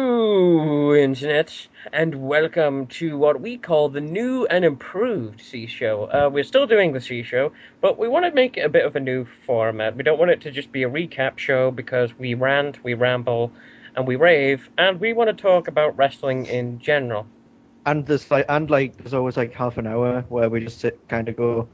Hello, Internet, and welcome to what we call the new and improved C Show. We're still doing the C Show, but we want to make it a bit of a new format. We don't want it to just be a recap show because we rant, we ramble, and we rave, and we want to talk about wrestling in general. And there's always like half an hour where we just sit kind of go,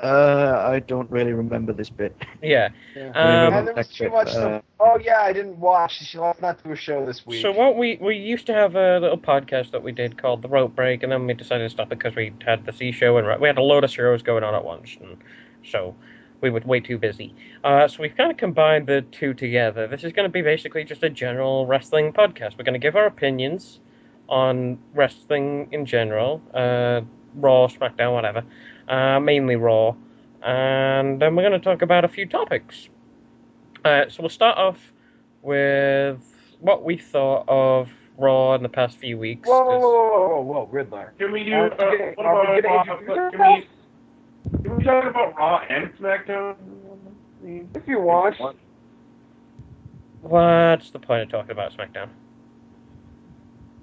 I don't really remember this bit. Yeah. Yeah. Um, And there was too much stuff. Oh yeah, I didn't watch. She left not do a show this week. So what we used to have a little podcast that we did called The Rope Break, and then we decided to stop it because we had the C Show and we had a load of shows going on at once, and so we were way too busy. So we've kind of combined the two together. This is going to be basically just a general wrestling podcast. We're going to give our opinions on wrestling in general, Raw, SmackDown, whatever, mainly Raw, and then we're going to talk about a few topics. So we'll start off with what we thought of Raw in the past few weeks. Whoa, Riddler. Can we do? Okay, What are we about? gonna Can we talk about Raw and SmackDown? If you want. What's the point of talking about SmackDown?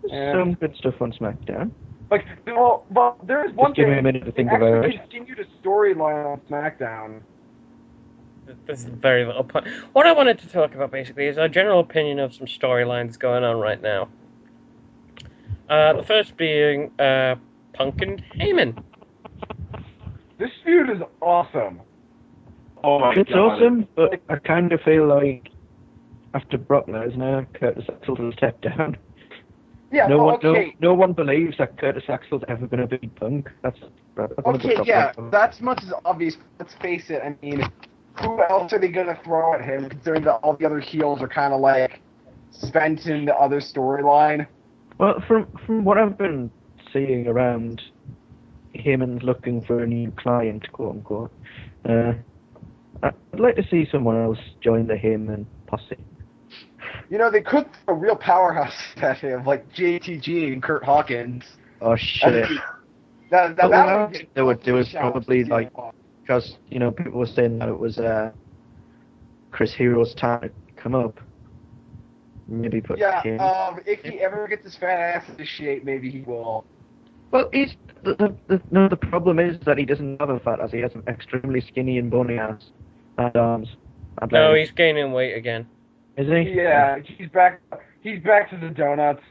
Yeah. Some good stuff on SmackDown. Like, well, there is one Just give thing. me a minute to think they about actually it. continued a storyline on SmackDown. There's very little point. What I wanted to talk about basically is our general opinion of some storylines going on right now. The first being Punk and Heyman. This feud is awesome. Oh my It's God. awesome, but I kind of feel like after Brock Lesnar, Curtis Axel will step down. Yeah, No well, one, okay. no one believes that Curtis Axel's ever going to beat Punk. That's one of the Okay, yeah, problems. that's much as obvious. Let's face it. I mean, who else are they gonna throw at him? Considering that all the other heels are kind of like spent in the other storyline. Well, from what I've been seeing around, Heyman's looking for a new client, quote unquote. I'd like to see someone else join the Heyman posse. You know, they could throw a real powerhouse at him, like JTG and Kurt Hawkins. Oh shit! That Well, would get there was shout probably to like, CM Punk. because people were saying that it was Chris Hero's time to come up. Maybe put Yeah, him. if he ever gets his fat ass into shape, maybe he will. Well, the problem is that he doesn't have a fat ass. He has an extremely skinny and bony ass and arms. And No, legs. he's gaining weight again. Is he? Yeah, he's back. He's back to the donuts.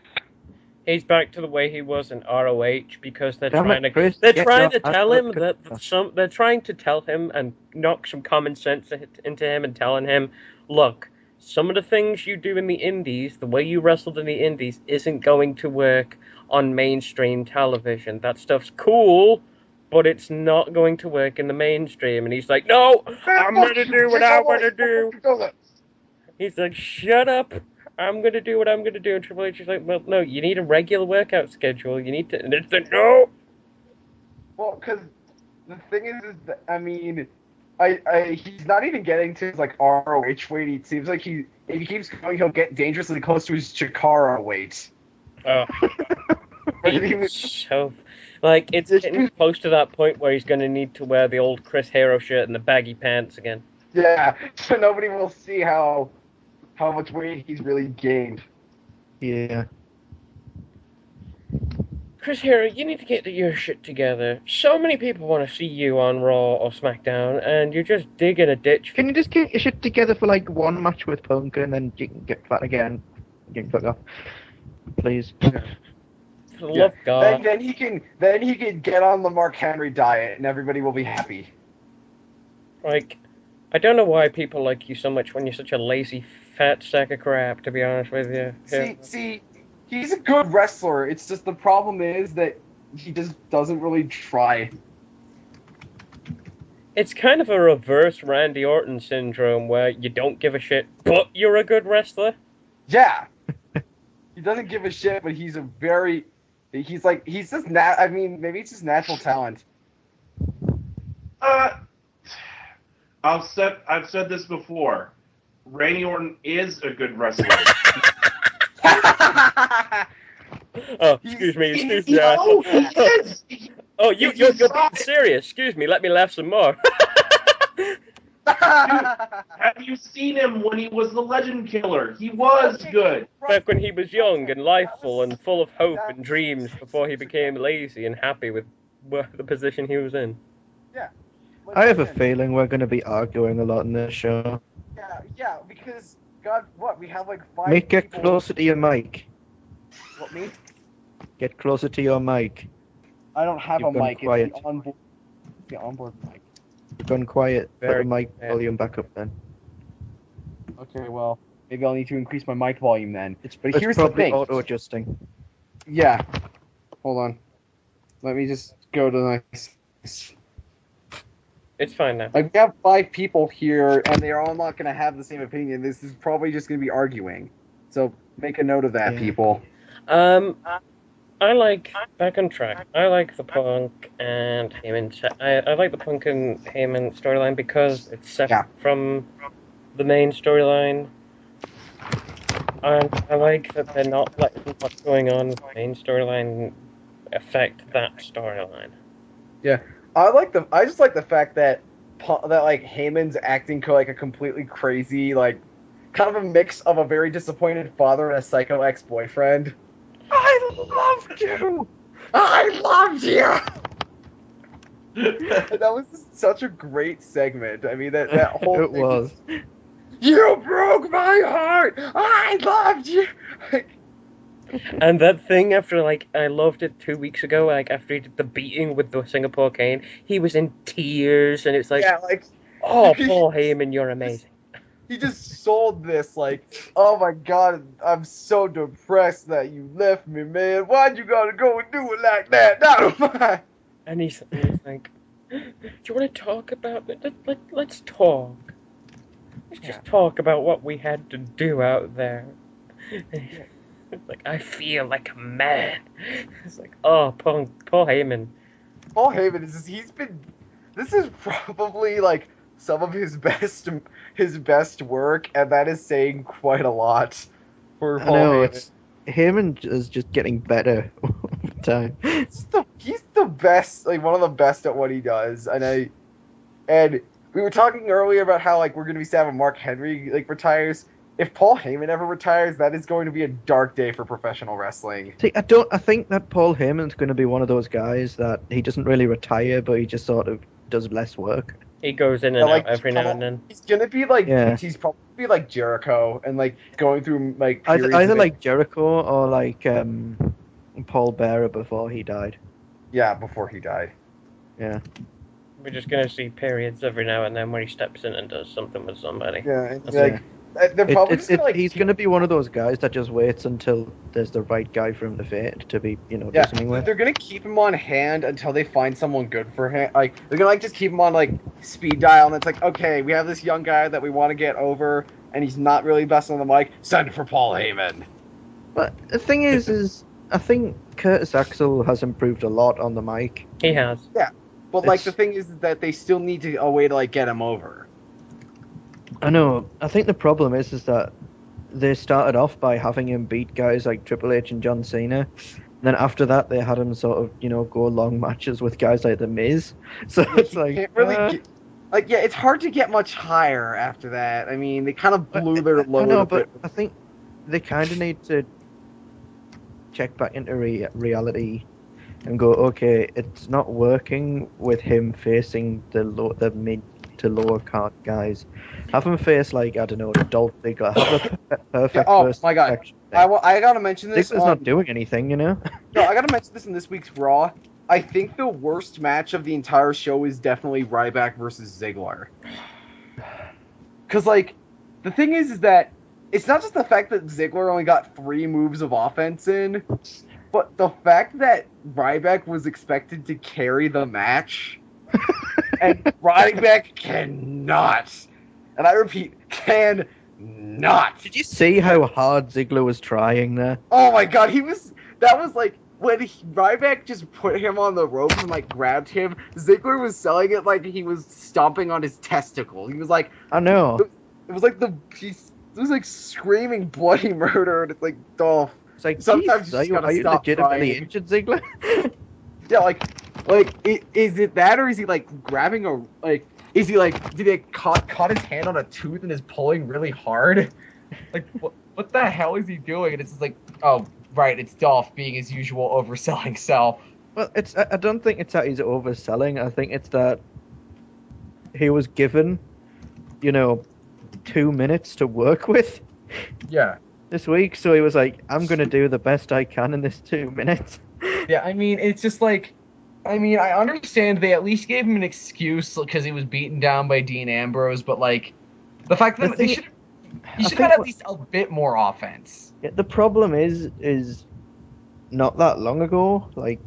He's back to the way he was in ROH because they're Damn it, trying to Chris, they're get trying your to tell ass him up, that Chris. they're trying to tell him and knock some common sense into him and telling him, look, some of the things you do in the indies, the way you wrestled in the indies, isn't going to work on mainstream television. That stuff's cool, but it's not going to work in the mainstream. And he's like, no, I'm gonna do what I want to do. He's like, shut up. I'm going to do what I'm going to do. And Triple H is like, well, no, you need a regular workout schedule. You need to... And it's like, no! Well, because the thing is that, I mean, he's not even getting to his, like, ROH weight. It seems like if he keeps going, he'll get dangerously close to his Chikara weight. Oh, it's so... Like, it's getting close to that point where he's going to need to wear the old Chris Hero shirt and the baggy pants again. Yeah, so nobody will see how much weight he's really gained. Yeah. Chris Hero, you need to get your shit together. So many people want to see you on Raw or SmackDown, and you're just digging a ditch. Can you just get your shit together for like one match with Punk and then you can get fat again? You can fuck off, please. For the love of God. Then he can get on the Mark Henry diet, and everybody will be happy. Like, I don't know why people like you so much when you're such a lazy, fat sack of crap, to be honest with you. See, he's a good wrestler. It's just the problem is that he just doesn't really try. It's kind of a reverse Randy Orton syndrome where you don't give a shit, but you're a good wrestler. Yeah. He doesn't give a shit, but he's just I mean, maybe it's just natural talent. I've said this before. Randy Orton is a good wrestler. Oh, excuse me. Oh, he is! Oh, you're being serious. Excuse me, let me laugh some more. Have you seen him when he was the Legend Killer? He was good. Back when he was young and lifeful and full of hope and dreams before he became lazy and happy with the position he was in. Yeah. I have a feeling we're going to be arguing a lot in this show. Yeah, because God, what we have like 5 Mate, get people. closer to your mic. What, me? Get closer to your mic. I don't have You've a gone mic. quiet. It's the onboard mic. You've gone quiet. Put Very the mic quiet. volume back up then. Okay, well, maybe I'll need to increase my mic volume then. It's Here's the probably thing. auto-adjusting. Yeah. Hold on. Let me just go to the next. It's fine now. Like, we have 5 people here, and they're all not going to have the same opinion. This is probably just going to be arguing. So make a note of that, Yeah. people. I like, back on track, I like the Punk and Heyman, I like the Punk and Heyman storyline because it's separate from the main storyline. And I like that they're not letting what's going on with the main storyline affect that storyline. I just like the fact that like Heyman's acting like a completely crazy, like kind of a mix of a very disappointed father and a psycho ex-boyfriend. I loved you. I loved you. That was such a great segment. I mean, that whole It thing was. You broke my heart. I loved you. And that thing after, like, I loved it 2 weeks ago, like, after he did the beating with the Singapore cane, he was in tears, and it's like, Yeah, like, oh, Paul Heyman, you're amazing. he just sold this, like, oh my god, I'm so depressed that you left me, man. Why'd you gotta go and do it like that? No, And he's like, do you want to talk about it? Let's talk. Let's just talk about what we had to do out there. It's like, I feel like a man. It's like, oh, Paul Heyman. Paul Heyman this is probably, like, some of his best work, and that is saying quite a lot for Paul Heyman. Heyman is just getting better over time. He's the best, like, one of the best at what he does, and we were talking earlier about how, like, we're gonna be sad when Mark Henry, like, retires. If Paul Heyman ever retires, that is going to be a dark day for professional wrestling. See, I think that Paul Heyman's going to be one of those guys that he doesn't really retire, but he just sort of does less work. He goes in and out every now and then. He's gonna be like, Yeah. he's probably like Jericho and like going through like periods Either of like Jericho or like Paul Bearer before he died. Yeah, before he died. Yeah. We're just gonna see periods every now and then where he steps in and does something with somebody. Yeah, and That's like they're probably just gonna, like, he's going to be one of those guys that just waits until there's the right guy for him to be, do something with. they're gonna keep him on hand until they find someone good for him. Like they're gonna like just keep him on like speed dial, and it's like, okay, we have this young guy that we want to get over, and he's not really best on the mic. Send for Paul Heyman. But the thing is I think Curtis Axel has improved a lot on the mic. He has. But like the thing is that they still need a way to like get him over. I know. I think the problem is that they started off by having him beat guys like Triple H and John Cena. And then after that, they had him sort of, go long matches with guys like The Miz. So it's like, can't really it's hard to get much higher after that. I mean, they kind of blew their load. I know, a bit. but I think they kind of need to check back into reality and go, okay, it's not working with him facing the mid to lower card guys. Have him face, like, I don't know, Dolph Ziggler. Have a perfect first my god. section. I gotta mention this. Ziggler's not doing anything, No, I gotta mention this in this week's Raw. I think the worst match of the entire show is definitely Ryback versus Ziggler. Because, like, the thing is that it's not just the fact that Ziggler only got 3 moves of offense in, but the fact that Ryback was expected to carry the match, and Ryback cannot. And I repeat, cannot. Did you see how hard Ziggler was trying there? Oh my god, that was like, when Ryback just put him on the ropes and like grabbed him, Ziggler was selling it like he was stomping on his testicle. He was like, I know. It was like it was like screaming bloody murder, and it's like, Dolph. It's like, Sometimes Jesus, you just gotta are you stop legitimately trying. injured, Ziggler? Yeah, like, is it that, or is he like grabbing a like? is he like, did he caught his hand on a tooth and is pulling really hard? Like, what the hell is he doing? And it's just like, oh, right, it's Dolph being his usual overselling self. Well, I don't think it's that he's overselling. I think it's that he was given, 2 minutes to work with. Yeah. This week, so he was like, I'm going to do the best I can in this 2 minutes. Yeah, I mean, it's just like, I understand they at least gave him an excuse because he was beaten down by Dean Ambrose, but like, the fact that he should have had at least a bit more offense. Yeah, the problem is not that long ago, like,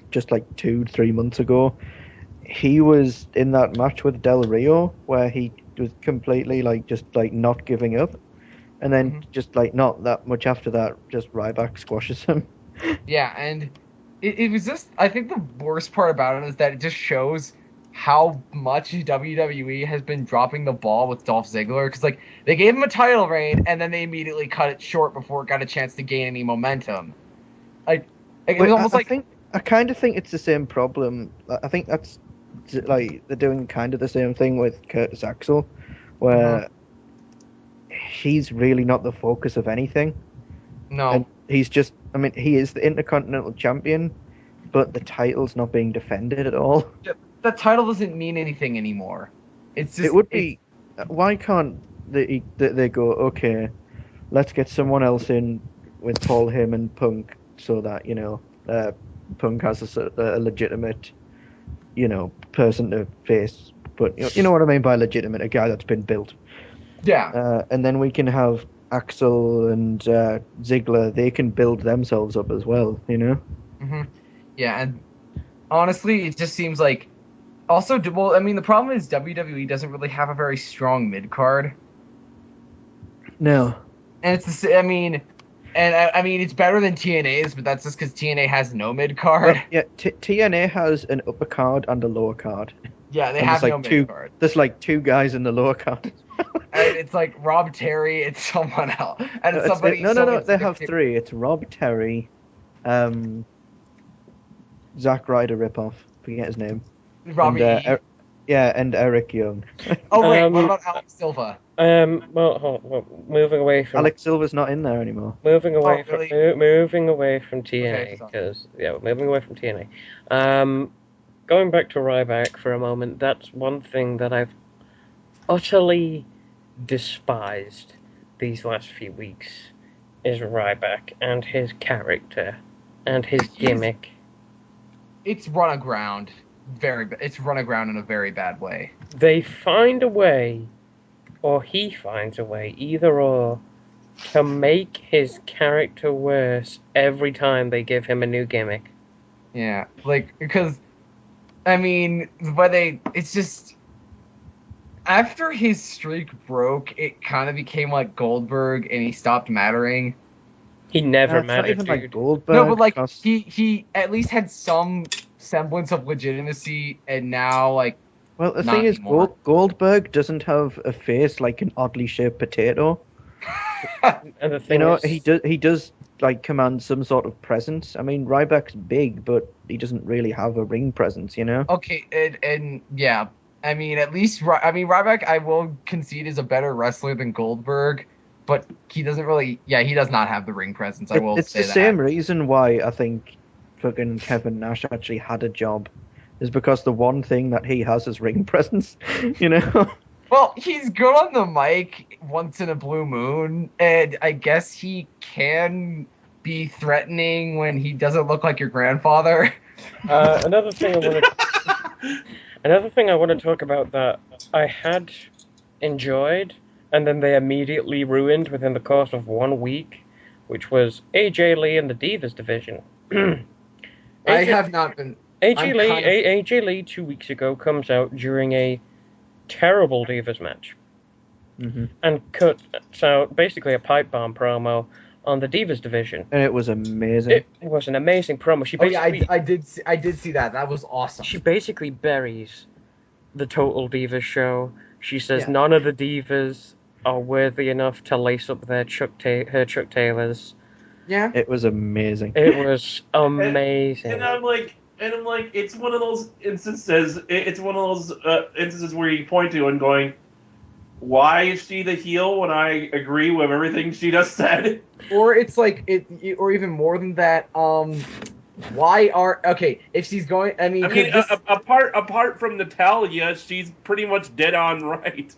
just like 2-3 months ago, he was in that match with Del Rio where he was completely like just like not giving up. And then just like not that much after that, just Ryback squashes him. Yeah, and it was just, I think the worst part about it is that it just shows how much WWE has been dropping the ball with Dolph Ziggler. Because like they gave him a title reign and then they immediately cut it short before it got a chance to gain any momentum. Like it was almost I kind of think it's the same problem. I think that's like they're doing kind of the same thing with Curtis Axel, where. He's really not the focus of anything. No. And he's just, he is the Intercontinental Champion, but the title's not being defended at all. The title doesn't mean anything anymore. It's just... It would be... Why can't they go, okay, let's get someone else in with Paul Heyman and Punk so that, Punk has a legitimate, person to face. But, you know what I mean by legitimate? A guy that's been built. Yeah. And then we can have Axel and Ziggler. They can build themselves up as well, Mm-hmm. Yeah, and honestly, it just seems like... Also, well, the problem is WWE doesn't really have a very strong mid-card. No. And it's the... it's better than TNA's, but that's just because TNA has no mid-card. Well, yeah, TNA has an upper card and a lower card. Yeah, they have no mid-card. There's like 2 guys in the lower card. And it's like Rob Terry, it's someone else. And it's somebody... No, they have 3. It's Rob Terry, Zack Ryder ripoff, forget his name. Robbie and, and Eric Young. Oh, wait, what about Alex Silva? Moving away from... Alex Silva's not in there anymore. Moving away really? from moving away from TNA, because moving away from TNA. Going back to Ryback for a moment, that's one thing that I've utterly despised these last few weeks is Ryback and his character and his gimmick. It's run aground. It's run aground in a very bad way. They find a way, or he finds a way, either or, to make his character worse every time they give him a new gimmick. Yeah, because, it's just, after his streak broke, it kind of became like Goldberg, and he stopped mattering. He never mattered, mattered, not even dude. like Goldberg. No, but he at least had some semblance of legitimacy, and now well, the thing is, Goldberg doesn't have a face like an oddly shaped potato. And the thing is, he does command some sort of presence. Ryback's big, but he doesn't really have a ring presence, Okay, and yeah, at least Ryback, I will concede, is a better wrestler than Goldberg, but he doesn't really. Yeah, he does not have the ring presence. It's the same reason why I think fucking Kevin Nash actually had a job, is because the one thing that he has is ring presence, Well, he's good on the mic once in a blue moon, and I guess he can be threatening when he doesn't look like your grandfather. Another thing I want to talk about that I had enjoyed, and then they immediately ruined within the course of 1 week, which was AJ Lee in the Divas division. I have not been... AJ Lee 2 weeks ago comes out during a terrible Divas match, and cuts out basically a pipe bomb promo on the Divas division. And it was amazing. It was an amazing promo. She basically, I did see that. That was awesome. She basically buries the total Divas show. She says none of the Divas are worthy enough to lace up their Chuck Taylors. Yeah. It was amazing. It was amazing. And I'm like, And I'm like, it's one of those instances. It's one of those instances where you point to and going, why is she the heel when I agree with everything she just said? Or it's like or even more than that. If she's going, apart from Natalia, she's pretty much dead on right.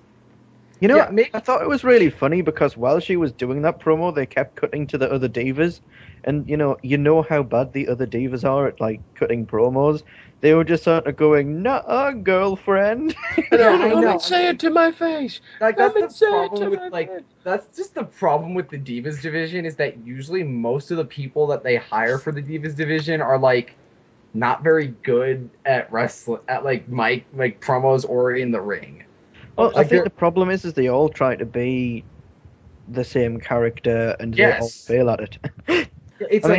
You know, I thought it was really funny because while she was doing that promo, they kept cutting to the other divas, and you know how bad the other divas are at like cutting promos. They were just sort of going, "Nuh-uh, girlfriend." I know. Say it to my face. Like that's the problem with that's just the problem with the Divas division is that usually most of the people that they hire for the Divas division are like not very good at wrestling, at like promos or in the ring. Well, I think the problem is they all try to be the same character and they all fail at it. For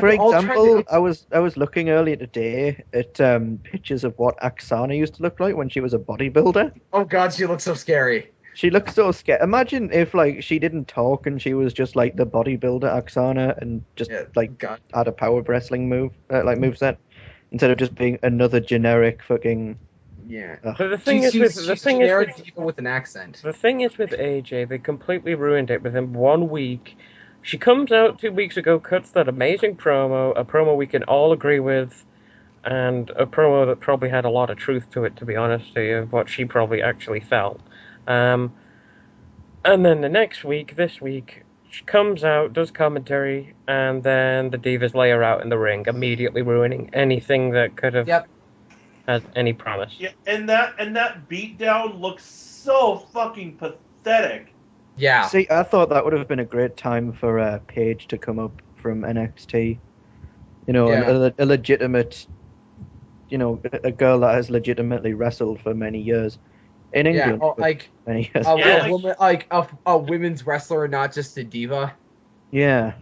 example, I was looking earlier today at pictures of what Oksana used to look like when she was a bodybuilder. Oh God, she looks so scary. She looks so scary. Imagine if like she didn't talk and she was just like the bodybuilder Oksana and just had a power wrestling moveset instead of just being another generic fucking. Yeah. But the thing is with an accent. The thing is with AJ, they completely ruined it within 1 week. She comes out 2 weeks ago, cuts that amazing promo, a promo we can all agree with, and a promo that probably had a lot of truth to it, to be honest to you, what she probably actually felt. And then the next week, this week, she comes out, does commentary, and then the Divas lay her out in the ring, immediately ruining anything that could have had any promise. Yeah, and that beatdown looks so fucking pathetic. Yeah. See, I thought that would have been a great time for Paige to come up from NXT. You know, a legitimate, a girl that has legitimately wrestled for many years in England. Many years. A women's wrestler, not just a diva. Yeah.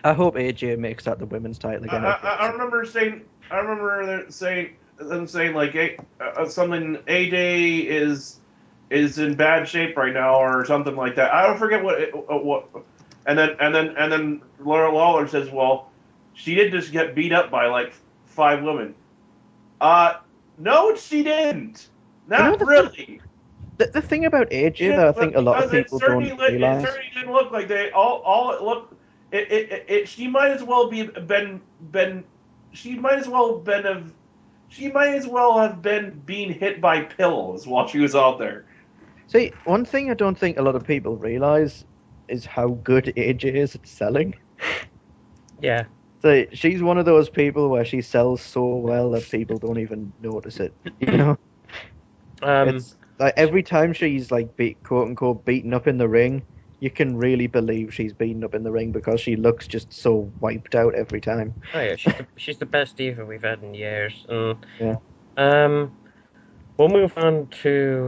I hope AJ makes that the women's title again. I remember them saying like, hey, something AJ is in bad shape right now or something like that. I don't forget what. And then Laura Lawler says, well, she did just get beat up by like 5 women. No, she didn't. Not really. The thing about AJ that I think a lot of people don't realize. It certainly didn't look like they all it looked. She might as well have been being hit by pills while she was out there. See, one thing I don't think a lot of people realize is how good AJ is at selling. Yeah. So she's one of those people where she sells so well that people don't even notice it. You know. It's like every time she's like quote unquote beaten up in the ring, you can really believe she's beaten up in the ring because she looks just so wiped out every time. Oh yeah, she's the best diva we've had in years. Yeah. We'll move on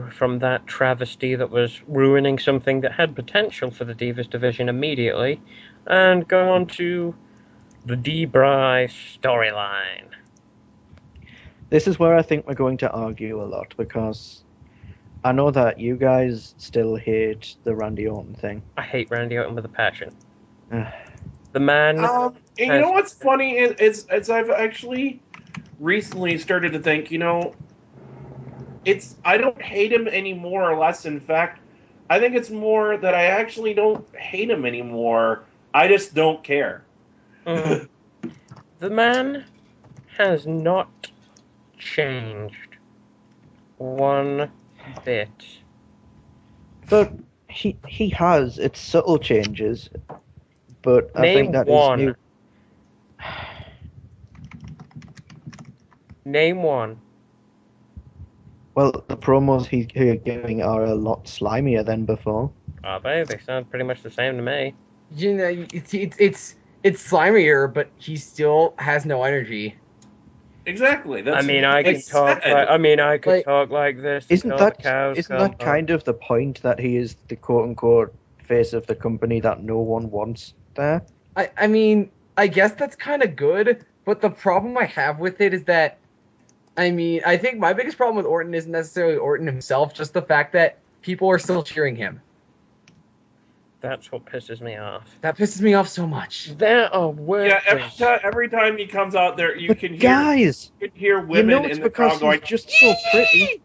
from that travesty that was ruining something that had potential for the Divas division immediately, and go on to the D-Bry storyline. This is where I think we're going to argue a lot, because I know that you guys still hate the Randy Orton thing. I hate Randy Orton with a passion. The man... you know what's funny is I've actually recently started to think, I don't hate him any more or less. In fact, I think it's more that I actually don't hate him anymore. I just don't care. The man has not changed one bit. But he has. It's subtle changes. But I think that is new. Name one. Well, the promos he's giving are a lot slimier than before. Are they? They sound pretty much the same to me. It's slimier, but he still has no energy. Exactly. I could talk like this. Isn't that kind of the point, that he is the quote unquote face of the company that no one wants there? I guess that's kind of good, but the problem I have with it is that, I think my biggest problem with Orton isn't necessarily Orton himself, just the fact that people are still cheering him. That's what pisses me off. That pisses me off so much. There are workers. Yeah, every time he comes out there, you But can hear guys, women you know it's in the because crowd going, he's just so pretty.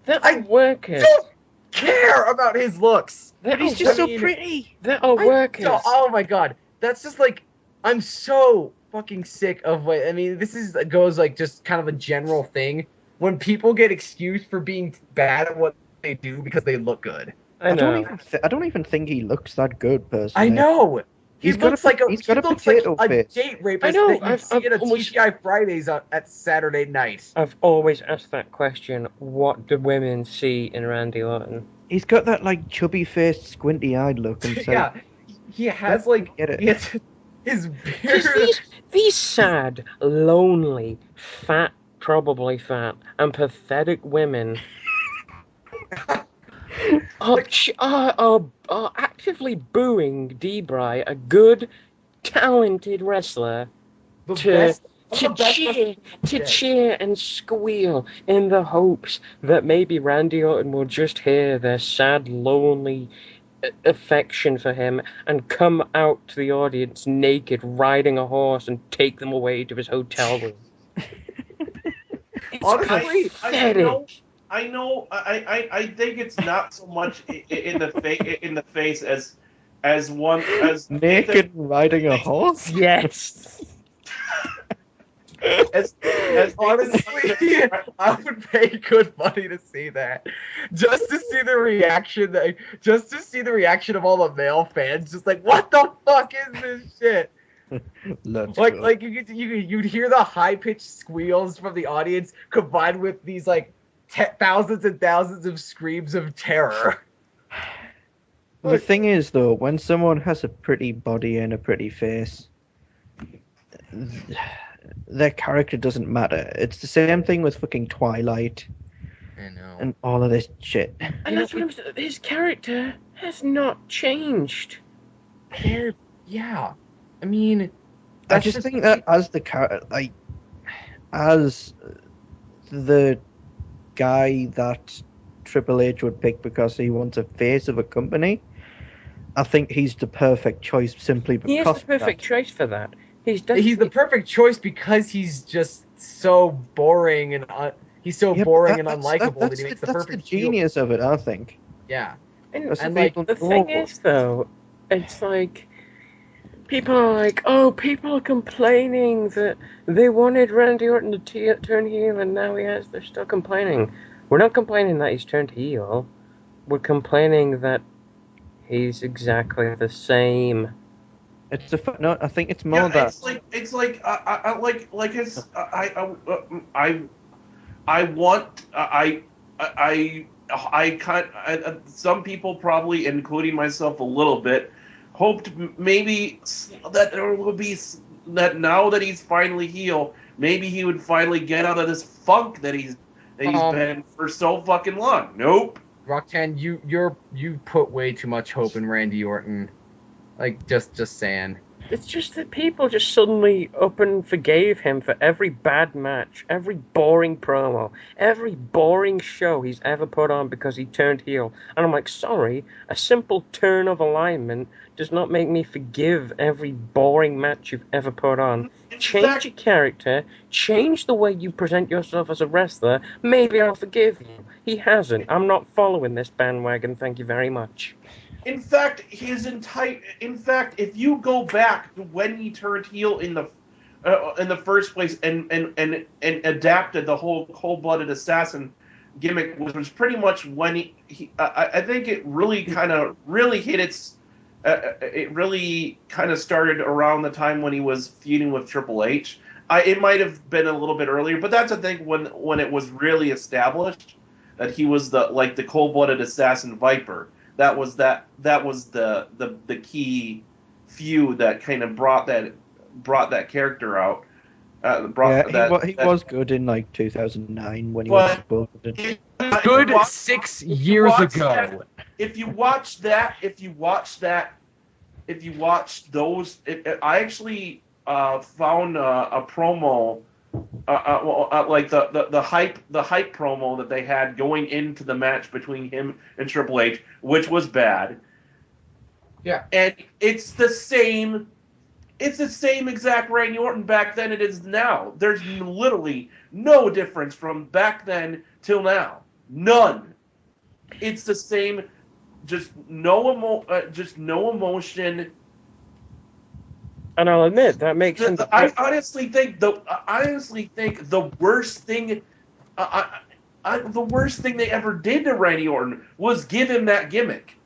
There are workers. Don't care about his looks. There He's are just so I mean, pretty. There are workers. Oh my god, that's just like, I'm so fucking sick of what. I mean, goes like just kind of a general thing when people get excused for being bad at what they do because they look good. I know. I don't even think he looks that good, personally. I know. He He's got looks a- like he's got a looks like potato a face. date rapist I know, that you see I've at a always- TGI Fridays at Saturday night. I've always asked that question. What do women see in Randy Orton? He's got that like chubby-faced, squinty-eyed look. And so, Yeah, he has like Get it. he has his Because beard. these sad, lonely, fat, probably fat, and pathetic women are actively booing Debray, a good, talented wrestler, The to best, to the best cheer, to Yeah. cheer and squeal in the hopes that maybe Randy Orton will just hear their sad, lonely affection for him and come out to the audience naked, riding a horse, and take them away to his hotel room. It's Honestly, pathetic. I think it's not so much in the face as one as naked riding a horse. Yes. as Honestly, I would pay good money to see that, just to see the reaction. Just to see the reaction of all the male fans, just like, what the fuck is this shit? Let's Like, go. like you'd hear the high pitched squeals from the audience combined with these like thousands and thousands of screams of terror. The thing is, though, when someone has a pretty body and a pretty face, their character doesn't matter. It's the same thing with fucking Twilight I know. and all of this shit. And that's what I'm saying. His character has not changed. Yeah, I mean, I that's just think that as as the guy that Triple H would pick because he wants a face of a company, I think he's the perfect choice simply because He is the of that. perfect choice for that. He's he's the perfect choice because he's just so boring and he's so Yeah, but boring and that's- unlikable that that's he makes the, the that's perfect the genius of it, I think. heel. Yeah, And, That's and the like people the go thing for. is, though, it's like people are like, oh, people are complaining that they wanted Randy Orton to turn heel, and now he has. They're still complaining. We're not complaining that he's turned heel. We're complaining that he's exactly the same. It's no, I think it's more that some people, probably including myself a little bit, hoped maybe that there would be that now that he's finally heel, maybe he would finally get out of this funk that he's been for so fucking long. Nope. Roxanne, you put way too much hope in Randy Orton. Like, just saying. It's just that people just suddenly up and forgave him for every bad match, every boring promo, every boring show he's ever put on because he turned heel. And I'm like, sorry, a simple turn of alignment does not make me forgive every boring match you've ever put on. Change your character, change the way you present yourself as a wrestler, maybe I'll forgive you. He hasn't. I'm not following this bandwagon, thank you very much. In fact, if you go back to when he turned heel in the first place and adapted the whole cold-blooded assassin gimmick, which was pretty much when I think it really kind of hit its. It really kind of started around the time when he was feuding with Triple H. It might have been a little bit earlier, but that's I think when it was really established that he was the cold-blooded assassin Viper. That was the key feud that kind of brought that character out. He was good in like 2009 when he was supposed Good 6 years ago. If you watch those, I actually found a promo, like the hype promo that they had going into the match between him and Triple H, which was bad. Yeah. And it's the same exact Randy Orton back then it is now. There's literally no difference from back then till now. None. It's the same, just no emotion. And I'll admit that makes him. I honestly think the worst thing, the worst thing they ever did to Randy Orton was give him that gimmick.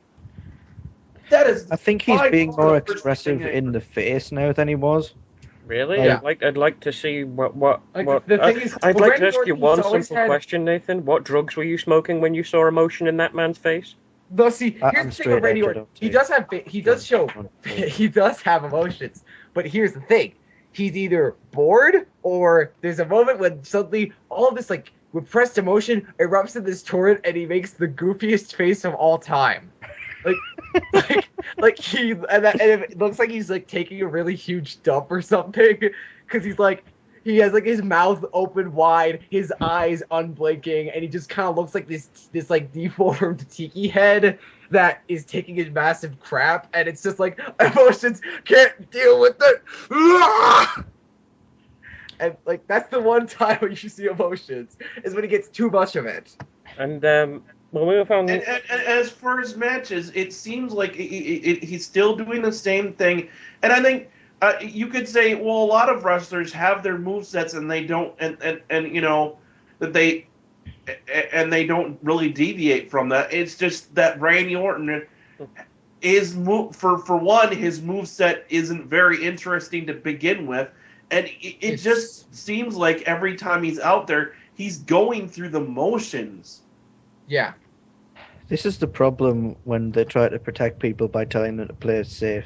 That is. I think he's by being far more the worst expressive thing they in ever the face now than he was. Really? Yeah. I'd like to see what. Like, the thing is, I'd well, like to Randy ask you Orton, one he's always simple question, Nathan. What drugs were you smoking when you saw emotion in that man's face? Though, see, I'm here's the thing straight with Randy edge, I Orton. don't He take- does have, he does show, Yeah. he does have emotions. But here's the thing: he's either bored or there's a moment when suddenly all of this like repressed emotion erupts in this torrent, and he makes the goofiest face of all time. Like he and it looks like he's like taking a really huge dump or something, because he's like. He has like his mouth open wide, his eyes unblinking, and he just kind of looks like this like deformed tiki head that is taking a massive crap, and it's just like emotions can't deal with it. And like that's the one time when you should see emotions is when he gets too much of it. And we'll move on. And as for his matches, it seems like he's still doing the same thing. And I think you could say, well, a lot of wrestlers have their movesets and they don't, and you know, that they don't really deviate from that. It's just that Randy Orton is for one, his moveset isn't very interesting to begin with, and it just seems like every time he's out there, he's going through the motions. Yeah. This is the problem when they try to protect people by telling them to play it safe.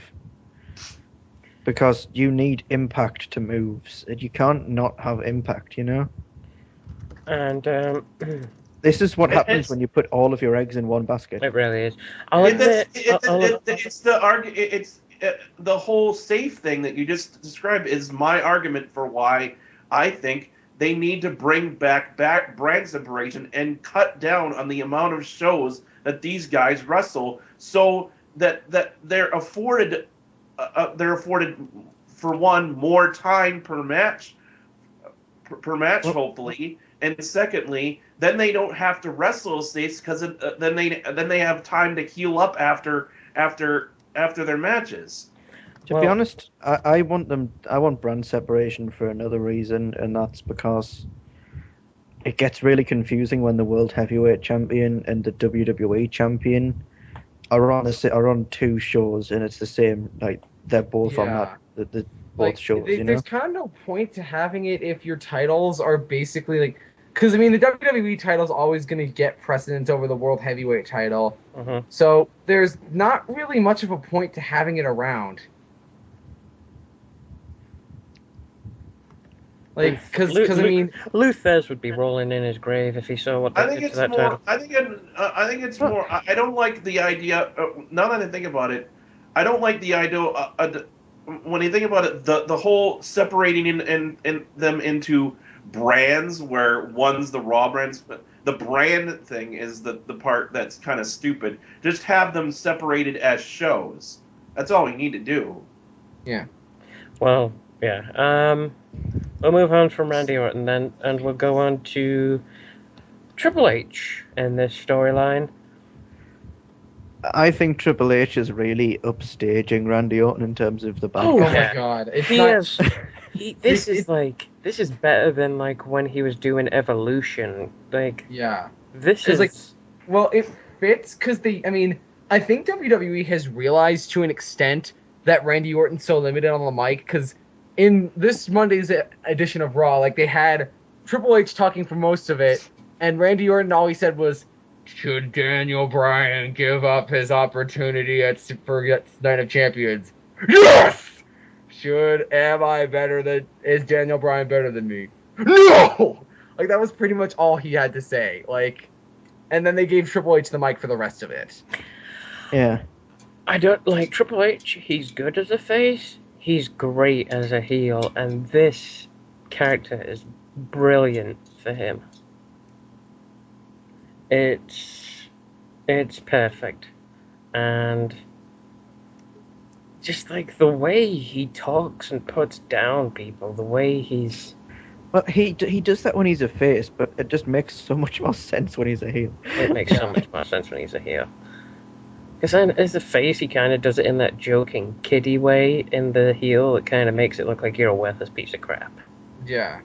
Because you need impact to moves, and you can't not have impact, you know? And This is what happens when you put all of your eggs in one basket. it really is. I'll admit, It's the whole safe thing that you just described is my argument for why I think they need to bring back brand separation and cut down on the amount of shows that these guys wrestle, so that they're afforded for one more time per match, hopefully, and secondly, then they don't have to wrestle states because then they have time to heal up after their matches. To be honest, I want brand separation for another reason, and that's because it gets really confusing when the World Heavyweight Champion and the WWE Champion are on two shows, and it's the same. Like they're both on that the both shows. There's kind of no point to having it if your titles are basically like, because I mean the WWE title is always going to get precedence over the World Heavyweight title, so there's not really much of a point to having it around. Like, because I mean, Lou Thesz would be rolling in his grave if he saw what they did to that title. I think it's more. I don't like the idea. Now that I think about it, I don't like the idea. When you think about it, the whole separating in them into brands, where one's the Raw brands, but the brand thing is the part that's kind of stupid. Just have them separated as shows. That's all we need to do. Yeah. Well, yeah. We'll move on from Randy Orton then, and we'll go on to Triple H in this storyline. I think Triple H is really upstaging Randy Orton in terms of the back. Oh my god! This is better than like when he was doing Evolution. Like, yeah, this is like, well, it fits because I think WWE has realized to an extent that Randy Orton's so limited on the mic because in this Monday's edition of Raw, like they had Triple H talking for most of it, and Randy Orton all he said was, "Should Daniel Bryan give up his opportunity for Night of Champions? Yes! Is Daniel Bryan better than me? No!" Like that was pretty much all he had to say. Like, and then they gave Triple H the mic for the rest of it. Yeah. I don't like Triple H. He's good as a face. He's great as a heel, and this character is brilliant for him. It's perfect, and just like the way he talks and puts down people, the way he's. Well, he does that when he's a face, but it just makes so much more sense when he's a heel. It makes so much more sense when he's a heel. Because then, as a face, he kind of does it in that joking, kiddie way in the heel. It kind of makes it look like you're a worthless piece of crap. Yeah.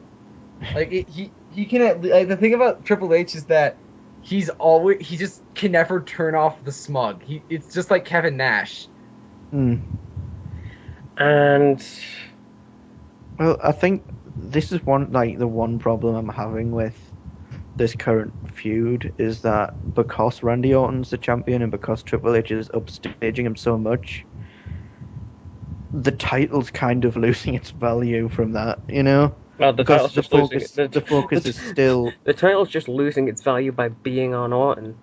Like, he can... Like, the thing about Triple H is that he just can never turn off the smug. It's just like Kevin Nash. Mm. And... Well, I think this is the one problem I'm having with this current feud is that because Randy Orton's the champion and because Triple H is upstaging him so much, the title's kind of losing its value from that, you know? Well, the Because title's the focus is still... The title's just losing its value by being on Orton.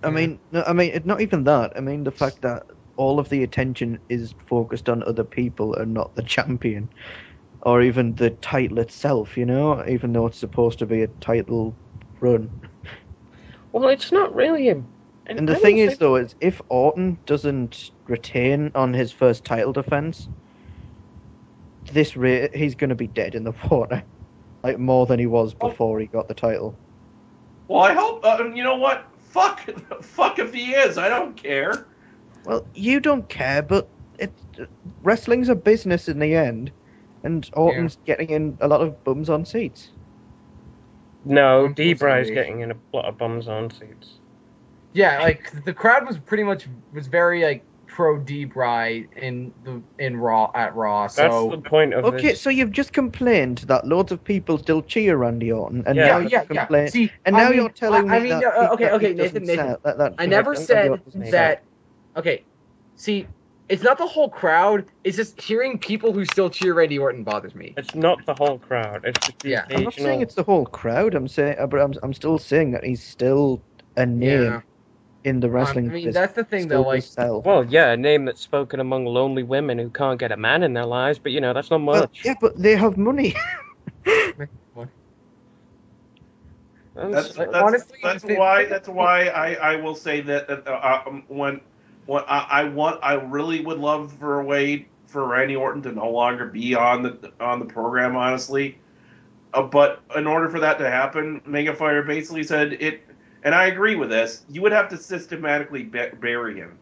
I mean, not even that. I mean, the fact that all of the attention is focused on other people and not the champion. Or even the title itself, you know? Even though it's supposed to be a title run. Well, it's not really a... And the thing is, though, is if Orton doesn't retain on his first title defense, he's going to be dead in the water. Like, more than he was before he got the title. Well, I hope... you know what? Fuck if he is. I don't care. Well, you don't care, but wrestling's a business in the end. And Orton's getting in a lot of bums on seats. No, D-Bry's getting in a lot of bums on seats. Yeah, like the crowd was very like pro D-Bry at Raw. So that's the point of okay, this. so you've just complained that loads of people still cheer Randy Orton, and now you've complained. See, and now you're telling me that. Okay, Nathan. I never said that. Okay, see, it's not the whole crowd. It's just hearing people who still cheer Randy Orton bothers me. It's not the whole crowd. It's just the occasional... I'm not saying it's the whole crowd. I'm still saying that he's still a name in the wrestling business. I mean, that's the thing, though. Like, well, yeah, a name that's spoken among lonely women who can't get a man in their lives. But that's not much. Well, yeah, but they have money. That's why I will say that I really would love for Randy Orton to no longer be on the program, honestly. But in order for that to happen, Mega Fire basically said it, and I agree with this. You would have to systematically bury him.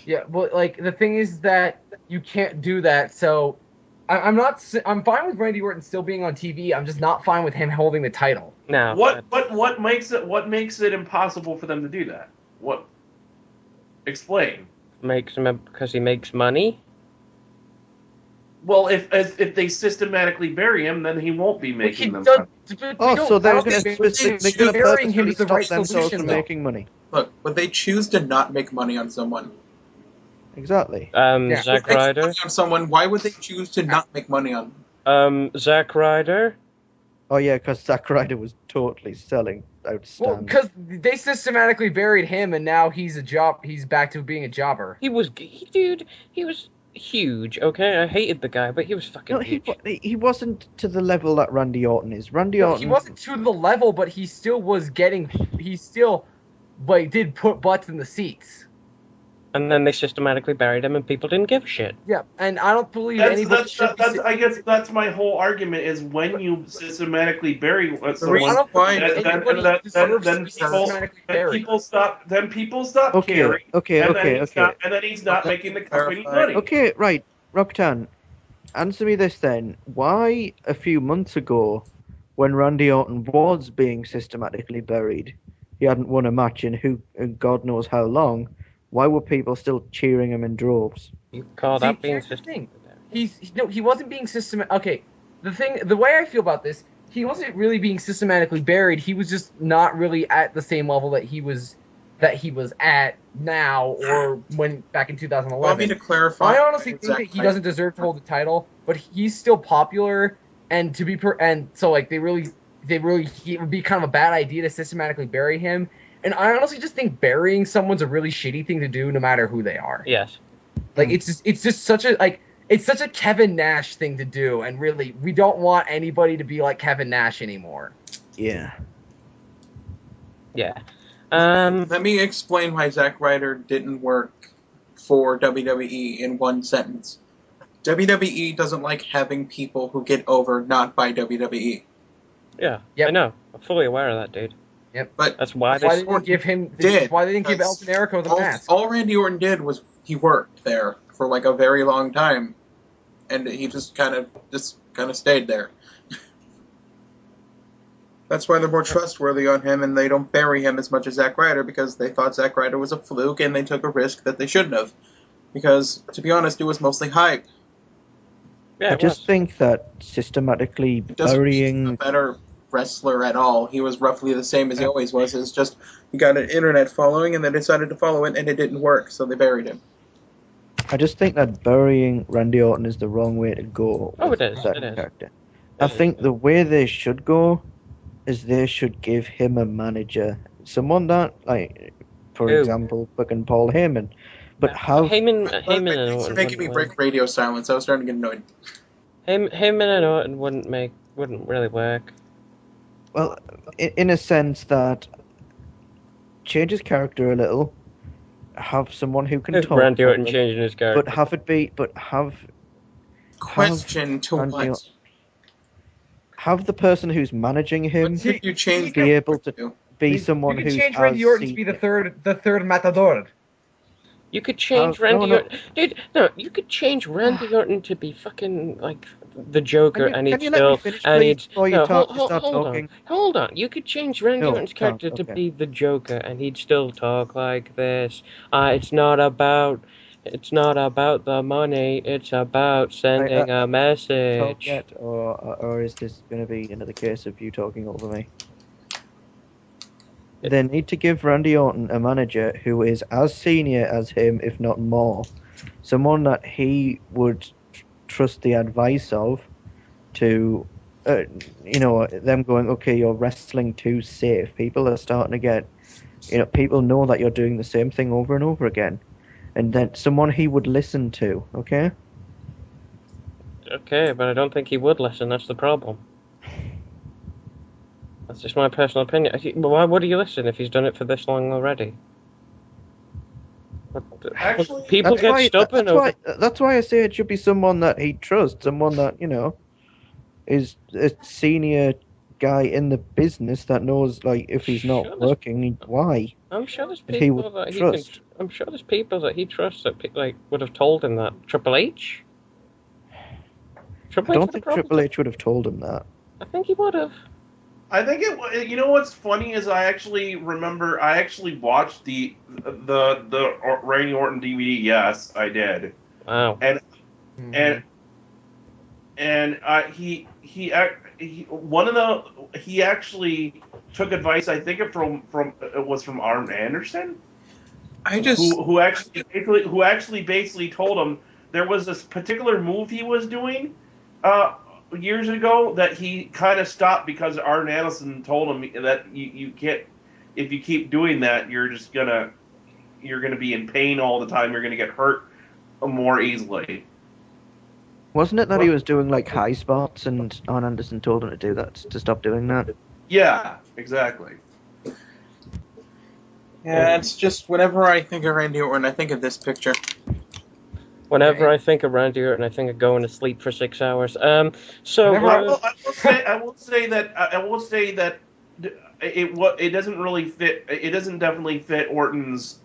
Yeah, well, like the thing is that you can't do that. So I'm fine with Randy Orton still being on TV. I'm just not fine with him holding the title. No. What makes it impossible for them to do that? What? Explain. Makes him because he makes money. Well, if they systematically bury him, then he won't be making them. So they're going to purposely stop themselves from making money. Look, would they choose to not make money on someone? Exactly. Zack Ryder. On someone, why would they choose to not make money on them? Zack Ryder. Oh yeah, because Zack Ryder was totally selling outstanding. Well, because they systematically buried him, and now he's back to being a jobber. He was huge. Okay, I hated the guy, but he was fucking huge. He wasn't to the level that Randy Orton is. Orton. He wasn't to the level, but he still was getting. He still, did put butts in the seats. And then they systematically buried him, and people didn't give a shit. Yeah, and I don't believe anybody should be... I guess that's my whole argument, is when you systematically bury someone, then people stop caring. And then he's not making the company money. Okay, right. Roxanne, answer me this then. Why, a few months ago, when Randy Orton was being systematically buried, he hadn't won a match in God knows how long, why were people still cheering him in droves? You call that being systematic? He wasn't being systematic. Okay, the way I feel about this, he wasn't really being systematically buried. He was just not really at the same level that he was at now or when back in 2011. Want me to clarify? I honestly think that he doesn't deserve to hold the title, but he's still popular, and so like it would be kind of a bad idea to systematically bury him. And I honestly just think burying someone's a really shitty thing to do, no matter who they are. Yes. Like it's just such a Kevin Nash thing to do, and really we don't want anybody to be like Kevin Nash anymore. Yeah. Yeah. Let me explain why Zack Ryder didn't work for WWE in one sentence. WWE doesn't like having people who get over not by WWE. Yeah, Yep. I know. I'm fully aware of that, dude. Yep. But That's why Why they. they didn't give him? did, Why they didn't give because El Generico the mask? all Randy Orton did was he worked there for like a very long time, and he just kind of stayed there. That's why they're more trustworthy on him, and they don't bury him as much as Zack Ryder, because they thought Zack Ryder was a fluke, and they took a risk that they shouldn't have. Because, to be honest, it was mostly hype. Yeah, I it just was. think that systematically It doesn't make him a burying. better wrestler at all. He was roughly the same as he always was. It's just he got an internet following, and they decided to follow it, and it didn't work, so they buried him. I just think that burying Randy Orton is the wrong way to go. Oh, with it is, that it is. character. I think the way they should go is they should give him a manager, someone that, like, for Who? example, fucking Paul Heyman, but have Heyman and Thanks for Orton making me wouldn't break work. radio silence. I was starting to get annoyed. Heyman and Orton wouldn't really work. well, in a sense that change his character a little, have someone who can talk, Randy Orton properly, changing his character. but have it be, but Question to Randy what? Orton- have the person who's managing him What if you change be able to to? be someone You could who's change Randy as Orton to be the third Matador. You could change no, Randy no. Orton. Dude, no, you could change Randy Orton to be fucking like the Joker, and he'd can you let me still. finish, And please, he'd. before you No, start hold talking? on. Hold on. You could change Randy No, Orton's can't, character to okay. be the Joker, and he'd still talk like this. It's not about the money. It's about sending a message. Talk yet, or is this going to be another case of you talking over me? They need to give Randy Orton a manager who is as senior as him, if not more. Someone that he would trust the advice of to, them going, okay, you're wrestling too safe. People are starting to get, people know that you're doing the same thing over and over again. And then someone he would listen to, okay? Okay, but I don't think he would listen. That's the problem. That's just my personal opinion. Why would he listen if he's done it for this long already? Actually, People get stubborn over. That's why I say it should be someone that he trusts, someone that, is a senior guy in the business that knows, like, if he's Sure, not working, why? I'm sure there's He people would that he trust. can. I'm sure there's people that he trusts that would have told him that. Triple H. I don't would think have Triple H would have told him that. I think he would have. I think it. You know what's funny is I actually watched the Randy Orton DVD. Yes, I did. Wow. And he actually took advice. I think it was from Arn Anderson. Who actually basically told him there was this particular move he was doing years ago that he kind of stopped because Arn Anderson told him that you can't, if you keep doing that, you're gonna be in pain all the time. You're gonna get hurt more easily. Wasn't it that he was doing, like, high spots and Arn Anderson told him to do that, to stop doing that? Yeah, exactly. Yeah, it's just whenever I think of Randy Orton, I think of this picture. Whenever I think of Randy Orton, I think of going to sleep for 6 hours. So I will say that it doesn't really fit. It doesn't definitely fit Orton's.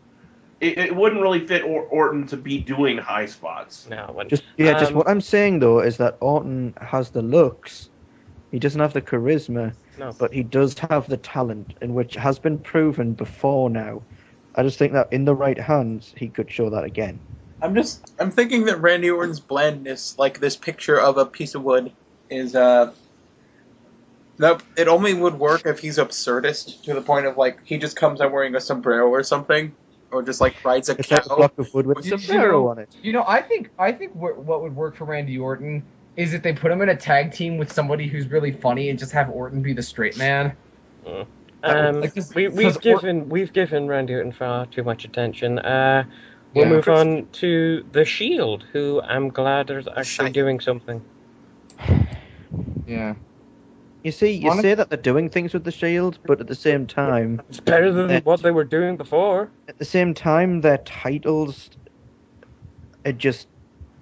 It wouldn't really fit Orton to be doing high spots. no, when, Just what I'm saying, though, is that Orton has the looks. He doesn't have the charisma, no. but he does have the talent, in which has been proven before now. I just think that in the right hands, he could show that again. I'm thinking that Randy Orton's blandness, like this picture of a piece of wood, is nope. It only would work if he's absurdist to the point of like he just comes out wearing a sombrero or something, or just like rides a It's cow. like a block of wood with a You sombrero know- on it. I think what would work for Randy Orton is if they put him in a tag team with somebody who's really funny and just have Orton be the straight man. Like this- we've because given Randy Orton far too much attention. We'll Yeah. move on to the Shield, who I'm glad is actually doing something. Yeah. You see, you say that they're doing things with the Shield, but at the same time, It's better than what they were doing before. their titles it just,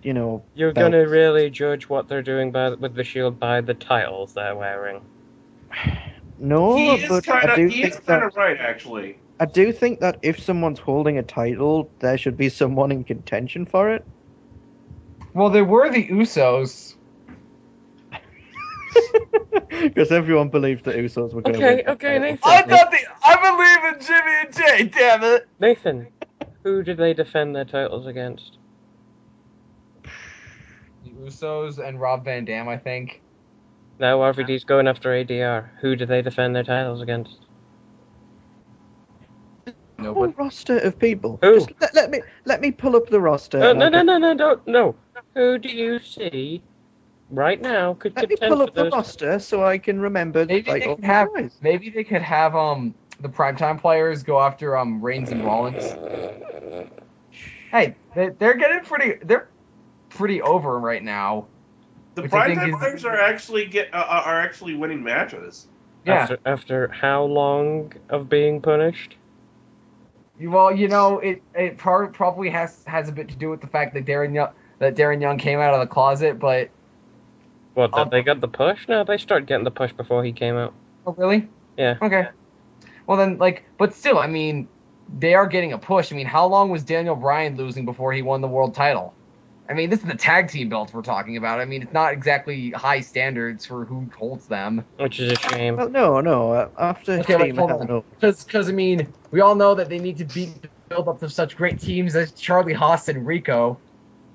You're felt- gonna really judge what they're doing with the Shield by the titles they're wearing. No, He is but kind I do of think that right, actually. I do think that if someone's holding a title, there should be someone in contention for it. Well, they were the Usos. Because everyone believed the Usos were going to win. Okay, Nathan. I believe in Jimmy and Jay. Damn it. Nathan, who did they defend their titles against? The Usos and Rob Van Dam, I think. Now RVD's going after ADR. Who did they defend their titles against? Whole roster of people. Who? Just let me pull up the roster. No. Who do you see right now could Let me contend pull for up the those? roster so I can remember. Maybe they could have the primetime players go after Reigns and Rollins. Hey, they're getting pretty over right now. The Which I think primetime is- players are actually winning matches. Yeah. After how long of being punished? Well, it probably has a bit to do with the fact that Darren Young came out of the closet, but What, that they got the push? No, they started getting the push before he came out. oh really? Yeah. Okay. Well then, but still, I mean, they are getting a push. I mean, how long was Daniel Bryan losing before he won the world title? I mean, this is the tag team belts we're talking about. I mean, it's not exactly high standards for who holds them. Which is a shame. Well, no. After Okay, Team hold Hell on. no. Because I mean, we all know that they need to build up to such great teams as Charlie Haas and Rico.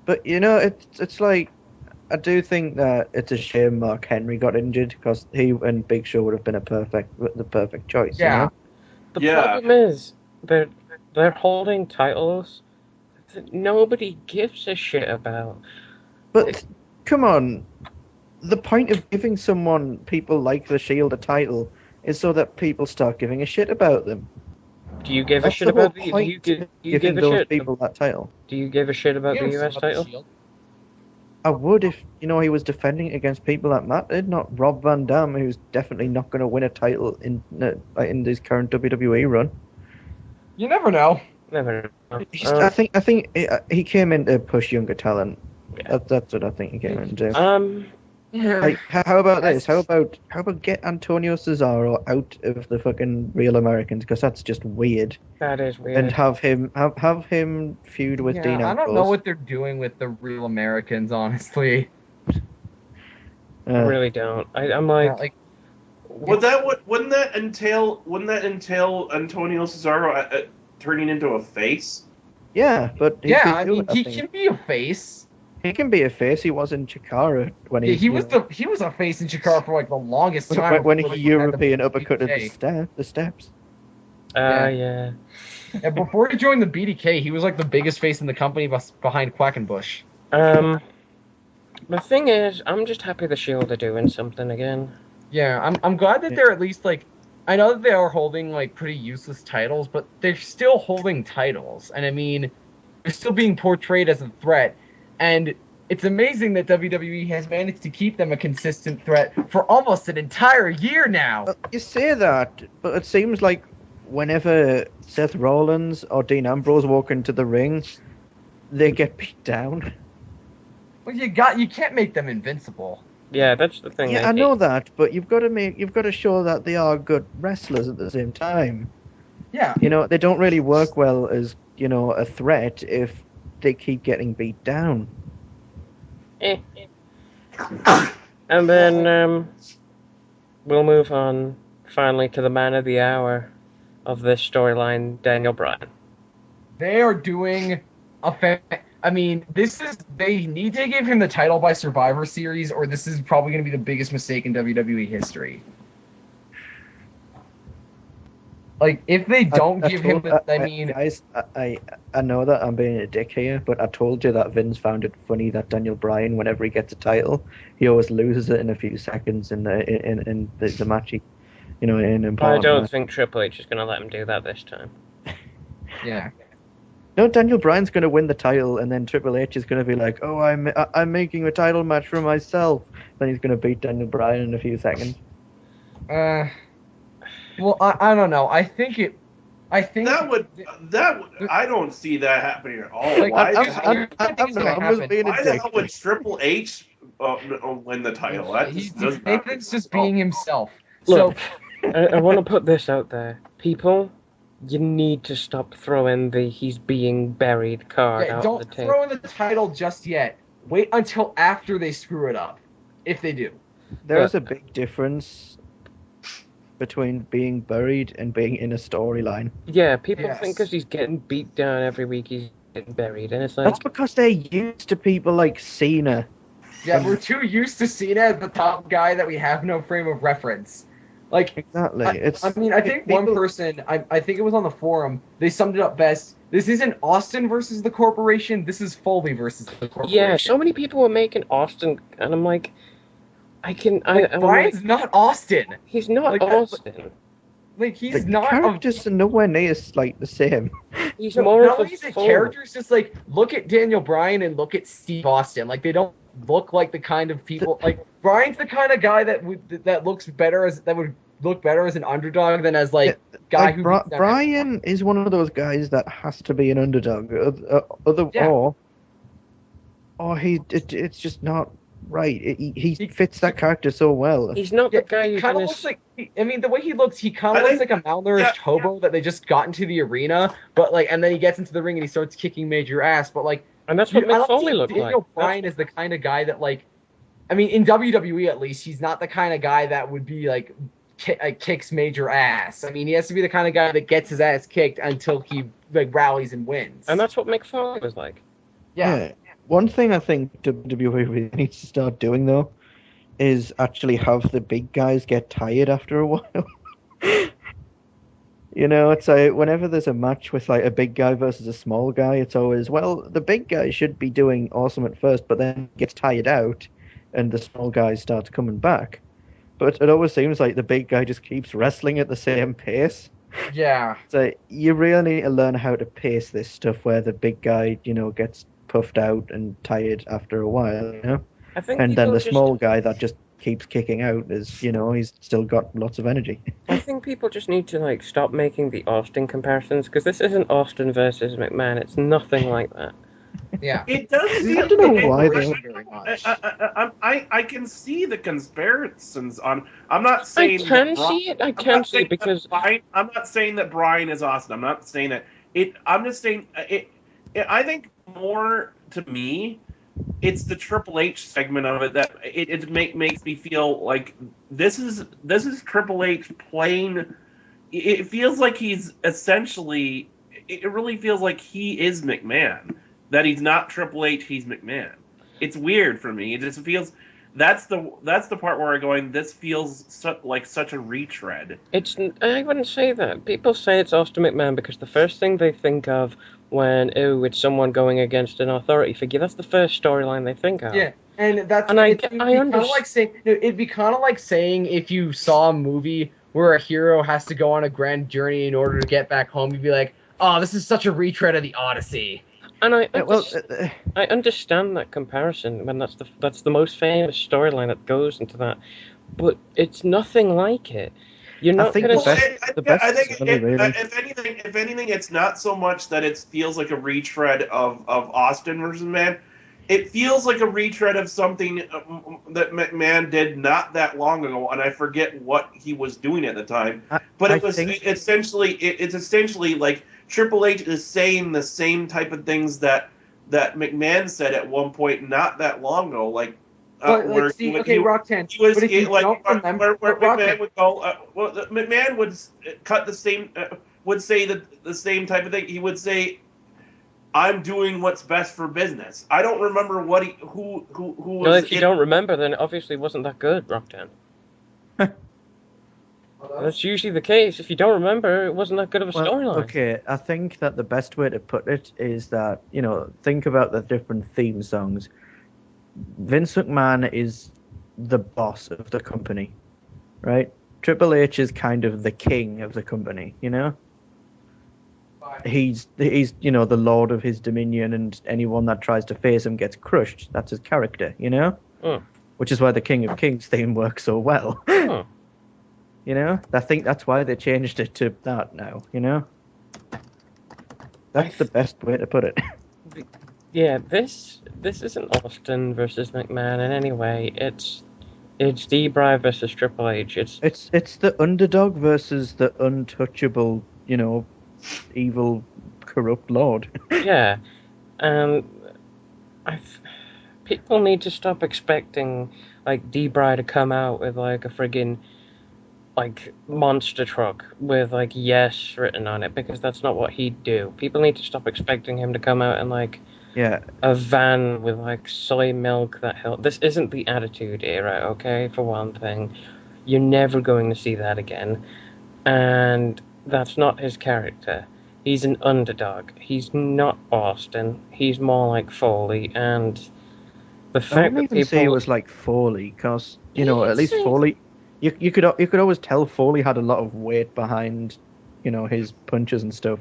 But it's like I do think that it's a shame Mark Henry got injured because he and Big Show would have been the perfect choice. Yeah. The Yeah. problem is they're holding titles that nobody gives a shit about. But come on, the point of giving people like the Shield a title is so that people start giving a shit about them. Do you give a That's shit the whole about the? Do point you of give giving a those shit? people that title. Do you give a shit about the US title? I would if he was defending it against people that mattered, not Rob Van Dam, who's definitely not going to win a title in this current WWE run. You never know. Never know. I think he came in to push younger talent. Yeah. That's what I think he came in to do. Yeah. Like, how about this? How about get Antonio Cesaro out of the fucking Real Americans, because that's just weird, That is weird. and have him feud with Dean Ambrose. I don't know what they're doing with the Real Americans, honestly. I really don't. I'm like, Wouldn't that entail Antonio Cesaro turning into a face? yeah, but He he can be a face. He can be a face. He was in Chikara when He was a face in Chikara for the longest time. when before he had European the uppercutted BDK. the steps. yeah. And before he joined the BDK, he was the biggest face in the company behind Quackenbush. The thing is, I'm just happy the Shield are doing something again. Yeah, I'm glad that they're at least I know that they are holding pretty useless titles, but they're still holding titles, and I mean, they're still being portrayed as a threat. And it's amazing that WWE has managed to keep them a consistent threat for almost an entire year now. You say that, but it seems like whenever Seth Rollins or Dean Ambrose walk into the ring, they get beat down. Well, you can't make them invincible. Yeah, that's the thing. Yeah, I know that, but you've got to show that they are good wrestlers at the same time. Yeah. They don't really work well as a threat if they keep getting beat down. And then we'll move on finally to the man of the hour of this storyline, Daniel Bryan. They are doing I mean, they need to give him the title by Survivor Series, or this is probably going to be the biggest mistake in WWE history. If they don't give him the, guys, I know that I'm being a dick here, but I told you that Vince found it funny that Daniel Bryan, whenever he gets a title, he always loses it in a few seconds in the match. In important I don't match. think Triple H is going to let him do that this time. yeah. No, Daniel Bryan's going to win the title, and then Triple H is going to be like, "Oh, I'm making a title match for myself." Then he's going to beat Daniel Bryan in a few seconds. Well, I don't know. I think I think that would I don't see that happening at all. Like, Why the I hell? think it's gonna I'm just happen. being a Why the dick. hell would Triple H win the title? That just doesn't happen. Nathan's just being himself. Look, So I want to put this out there. People, you need to stop throwing the he's being buried card yeah, out don't on the table. throw in the title just yet. Wait until after they screw it up, if they do. There's a big difference between being buried and being in a storyline. Yeah, people Yes. think because he's getting beat down every week, he's getting buried. And it's like, That's because they're used to people like Cena. Yeah, we're too used to Cena as the top guy that we have no frame of reference. Like, Exactly. I mean, I think one person, I think it was on the forum, they summed it up best. This isn't Austin versus the corporation. This is Foley versus the corporation. yeah, so many people were making Austin, and I'm like, I'm Brian's like, not Austin. he's not like, Austin. Like, he's The not. characters are nowhere near like the same. He's No, more not of a only is it fool. characters, just like look at Daniel Bryan and look at Steve Austin. Like they don't look like the kind of people. Like Bryan's the kind of guy that would look better as an underdog than as like guy Like, who. Brian is one of those guys that has to be an underdog. Yeah. Or it's just not right. He fits that character so well. He's not the guy he who's kind of gonna. looks like. I mean, the way he looks, he kind I of looks think- like a malnourished yeah. hobo that they just got into the arena, but like, and then he gets into the ring and he starts kicking major ass. But like, And that's what I don't Mick Foley think looked like. Daniel Bryan is the kind of guy that like, I mean, in WWE at least, he's not the kind of guy that would be like kicks major ass. I mean, he has to be the kind of guy that gets his ass kicked until he like rallies and wins. And that's what Mick Foley was like. yeah. One thing I think WWE really needs to start doing though is actually have the big guys get tired after a while. You know, it's like whenever there's a match with like a big guy versus a small guy, it's always, well, the big guy should be doing awesome at first, but then gets tired out and the small guy starts coming back. But it always seems like the big guy just keeps wrestling at the same pace. Yeah. So you really need to learn how to pace this stuff where the big guy, you know, gets puffed out and tired after a while, you know? I think And then people the just- small guy that just keeps kicking out is, you know, he's still got lots of energy. I think people just need to like stop making the Austin comparisons because this isn't Austin versus McMahon. It's nothing like that. Yeah. It does. I don't know why though. Very much. I can see the comparisons on. I'm not I saying can that Bri- see it. I I'm can not see saying it because that Brian, I'm not saying that Brian is Austin. I'm not saying that it. I'm just saying it. I think more to me, it's the Triple H segment of it that makes me feel like this is Triple H playing. It feels like he's essentially. It really feels like he is McMahon. That he's not Triple H, he's McMahon. It's weird for me. It just feels. That's the part where I'm going. This feels like such a retread. I wouldn't say that. People say it's Austin McMahon because the first thing they think of when it's someone going against an authority figure. That's the first storyline they think of. Yeah, and that's And it'd be kind of like saying it'd be kind of like saying if you saw a movie where a hero has to go on a grand journey in order to get back home, you'd be like, "Oh, this is such a retread of the Odyssey." And I understand that comparison when that's the most famous storyline that goes into that, but it's nothing like it. You're not think gonna. the best I think is really, really- if anything, it's not so much that it feels like a retread of Austin versus McMahon. It feels like a retread of something that McMahon did not that long ago, and I forget what he was doing at the time. But it's essentially like Triple H is saying the same type of things that McMahon said at one point not that long ago, like. Roxanne. He was but if you like don't remember, where Roxanne, McMahon would go. McMahon would cut the same. Would say the same type of thing. He would say, "I'm doing what's best for business." I don't remember what who was. Well, if you don't remember, then it obviously wasn't that good, Rocktown. That's usually the case. If you don't remember, it wasn't that good of a storyline. Okay, I think that the best way to put it is that, you know, think about the different theme songs. Vince McMahon is the boss of the company, right? Triple H is kind of the king of the company, you know? He's you know, the lord of his dominion, and anyone that tries to face him gets crushed. That's his character, you know? Oh. Which is why the King of Kings theme works so well. Oh. You know? I think that's why they changed it to that now, you know? That's the best way to put it. Yeah, this isn't Austin versus McMahon in any way. It's D-Bry versus Triple H. It's the underdog versus the untouchable, evil, corrupt lord. Yeah, and people need to stop expecting like D-Bry to come out with like a friggin' like monster truck with like yes written on it, because that's not what he'd do. People need to stop expecting him to come out in like a van with like soy milk that help. This isn't the Attitude Era, okay? For one thing, you're never going to see that again, and that's not his character. He's an underdog. He's not Austin. He's more like Foley, and the I fact wouldn't that even people say it was like Foley, because at least Foley, you could always tell Foley had a lot of weight behind, his punches and stuff.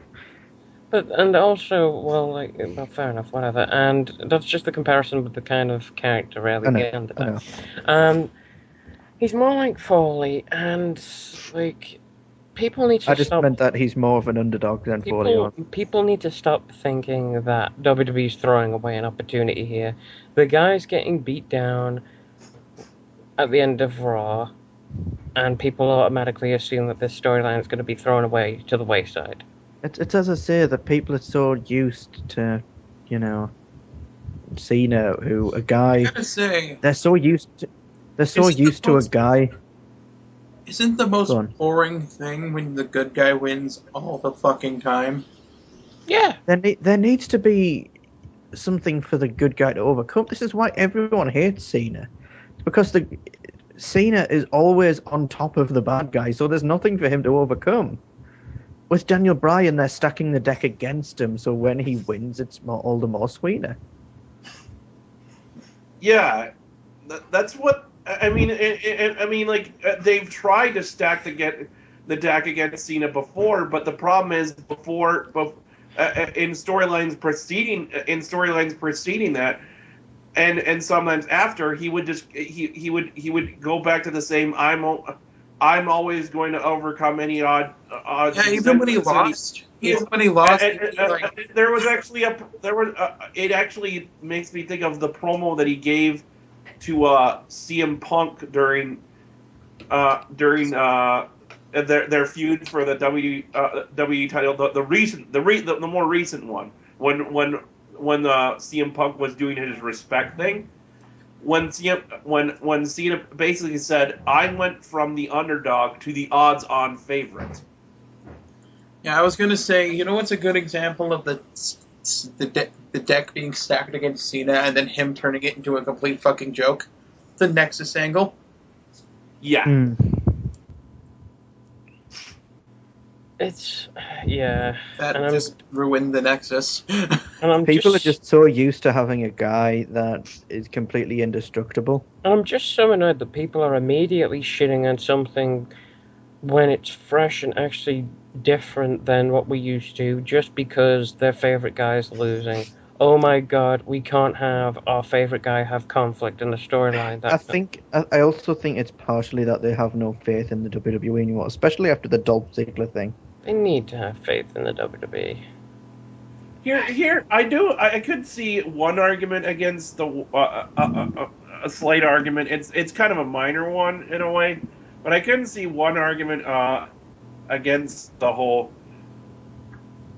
And also, well, fair enough, whatever. And that's just the comparison with the kind of character, really, the underdog. He's more like Foley, and like people need to. I just meant that he's more of an underdog than Foley. People need to stop thinking that WWE's throwing away an opportunity here. The guy's getting beat down at the end of Raw, and people automatically assume that this storyline is going to be thrown away to the wayside. It's as I say, that people are so used to, Cena, who a guy. They're so used to a guy. Isn't the most boring thing when the good guy wins all the fucking time? Yeah. There needs to be something for the good guy to overcome. This is why everyone hates Cena. It's because Cena is always on top of the bad guy, so there's nothing for him to overcome. With Daniel Bryan, they're stacking the deck against him, so when he wins, it's all the more sweeter. Yeah, that's what I mean. They've tried to stack the deck against Cena before, but the problem is in storylines preceding that, and sometimes after, he would go back to the same I'm always going to overcome any odds. Yeah, even when he lost. There was actually it actually makes me think of the promo that he gave to CM Punk during their feud for the WWE title, the more recent one, when CM Punk was doing his respect thing. When Cena basically said, "I went from the underdog to the odds-on favorite." Yeah, I was gonna say, what's a good example of the deck being stacked against Cena and then him turning it into a complete fucking joke? The Nexus angle. Yeah. That just ruined the Nexus. People are just so used to having a guy that is completely indestructible. And I'm just so annoyed that people are immediately shitting on something when it's fresh and actually different than what we used to, just because their favorite guy is losing. Oh my god, we can't have our favorite guy have conflict in the storyline. I also think it's partially that they have no faith in the WWE anymore, especially after the Dolph Ziggler thing. They need to have faith in the WWE. Here, I could see one argument against a slight argument. It's kind of a minor one in a way, but I couldn't see one argument against the whole.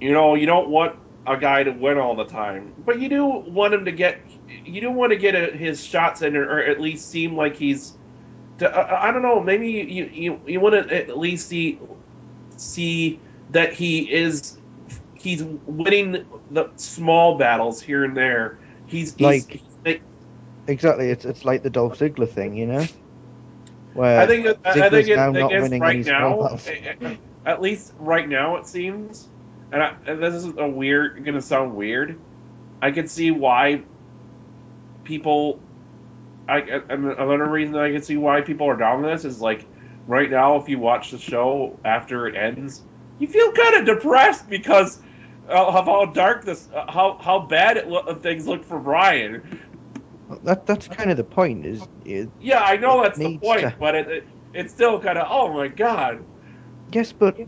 You don't want a guy to win all the time, but you do want him to get. You do want to get his shots in, or at least seem like he's. I don't know. Maybe you want to at least see that he's winning the small battles here and there. Exactly. It's like the Dolph Ziggler thing, where I think now not winning right any now, at least right now it seems, and this is going to sound weird. I could see why people. Another reason I can see why people are down with this is like. Right now, if you watch the show after it ends, you feel kind of depressed because of how dark how bad things look for Brian. That's kind of the point. Yeah, I know that's the point, but it's still kind of, oh my god. Yes, but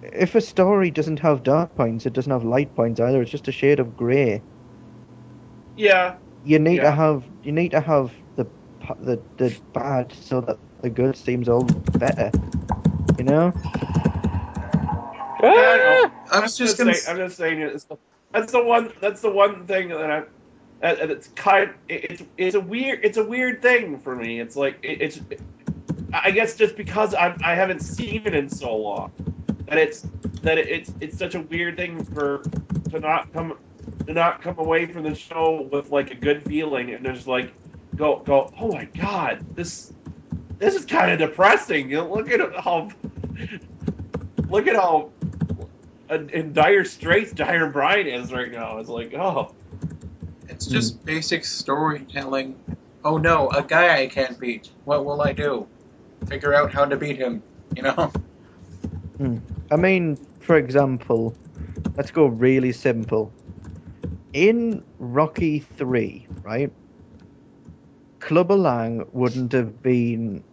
if a story doesn't have dark points, it doesn't have light points either. It's just a shade of grey. Yeah. You need Yeah. to have the bad so that the good seems all better. You know? I don't know. I was just gonna. I'm just saying that's the one thing that it's kind. It's a weird thing for me. It's like it's. I guess just because I haven't seen it in so long, it's such a weird thing to not come away from the show with like a good feeling and just like go oh my god, this is kind of depressing. You know, look at how in dire straits Dire Brian is right now. It's like, oh, It's just basic storytelling. Oh no, a guy I can't beat. What will I do? Figure out how to beat him. You know? I mean, for example, let's go really simple. In Rocky 3, right? Clubber Lang wouldn't have been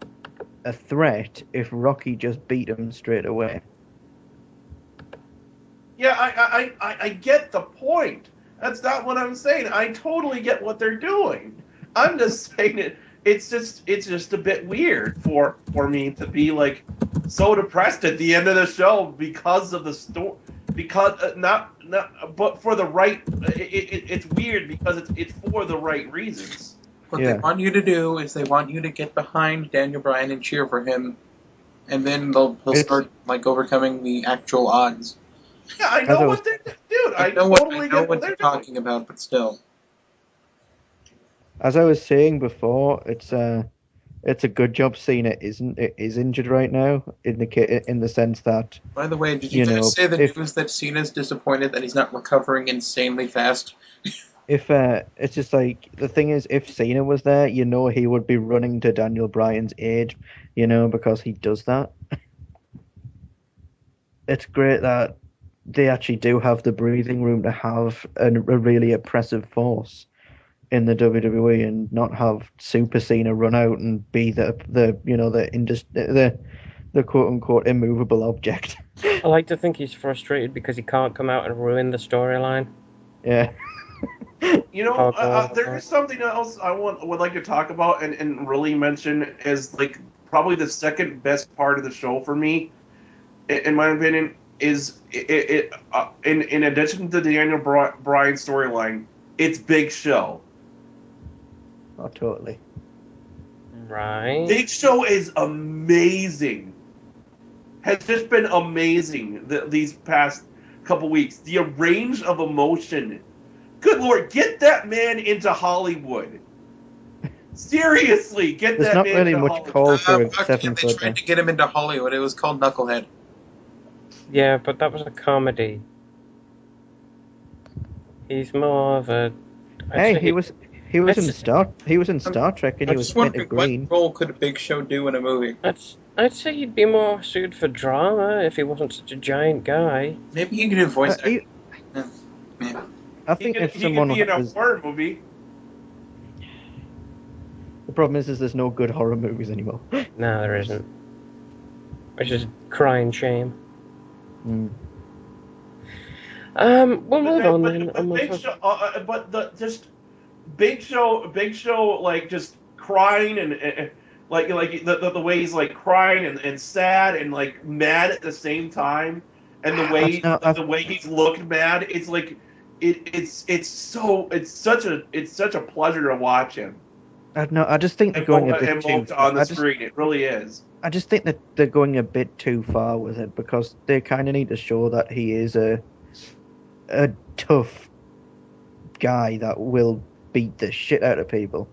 a threat if Rocky just beat him straight away. yeah, I get the point. That's not what I'm saying. I totally get what they're doing. I'm just saying it's just a bit weird for me to be like so depressed at the end of the show because of the story. Because but for the right, it's weird because it's for the right reasons. What they want you to do is they want you to get behind Daniel Bryan and cheer for him, and then he'll start like overcoming the actual odds. Yeah, I know what they're dude. I know what they're talking about, but still. As I was saying before, it's a good job Cena is injured right now in the sense that. By the way, did you guys say the news that Cena's disappointed that he's not recovering insanely fast? If it's just like the thing is, if Cena was there, you know he would be running to Daniel Bryan's aid, you know, because he does that. It's great that they actually do have the breathing room to have a really oppressive force in the WWE and not have Super Cena run out and be the quote unquote immovable object. I like to think he's frustrated because he can't come out and ruin the storyline. Yeah. You know, there is something else I would like to talk about and really mention as like probably the second best part of the show for me, in my opinion, is in addition to the Daniel Bryan storyline, it's Big Show. Oh, totally. Right. Big Show is amazing. Has just been amazing these past couple weeks. The range of emotion. Good Lord, get that man into Hollywood. Seriously, get There's that not man really into much Hollywood. call for a They 7-foot. tried to get him into Hollywood. It was called Knucklehead. Yeah, but that was a comedy. He's more of a. Hey, he was in Star Trek and he was painted green. What role could a Big Show do in a movie? I'd say he'd be more suited for drama if he wasn't such a giant guy. Maybe he could do voice acting. Yeah. I think if he someone could be in a was, horror movie. the problem is there's no good horror movies anymore. No, there isn't. Which is crying shame. Mm. We'll move on then. Big Show, like just crying and like the way he's like crying and sad and like mad at the same time, and the way he's looked mad, it's like it's such a pleasure to watch him. I just think they're going a bit too on the screen. It really is. I just think that they're going a bit too far with it because they kind of need to show that he is a tough guy that will beat the shit out of people.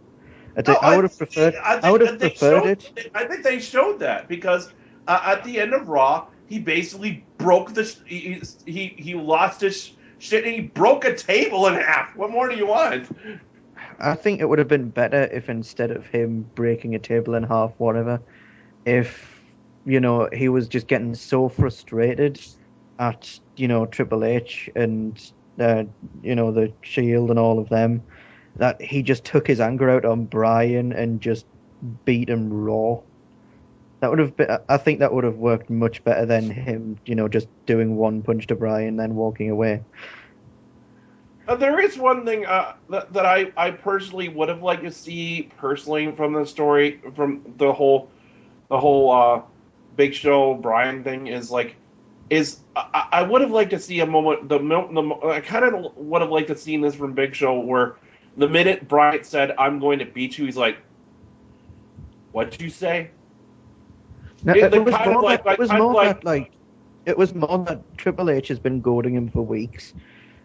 I would have preferred. I would have preferred it. I think they showed that because at the end of Raw, he basically broke he lost his shit and he broke a table in half. What more do you want? I think it would have been better if instead of him breaking a table in half, whatever, if he was just getting so frustrated at Triple H and the Shield and all of them that he just took his anger out on Bryan and just beat him raw. That would have been. I think that would have worked much better than him, just doing one punch to Bryan and then walking away. There is one thing that I personally would have liked to see from the story, from the whole Big Show Bryan thing I would have liked to see a moment. I kind of would have liked to see this from Big Show where the minute Bryan said, "I'm going to beat you," he's like, "What'd you say?" No, it was more that Triple H has been goading him for weeks.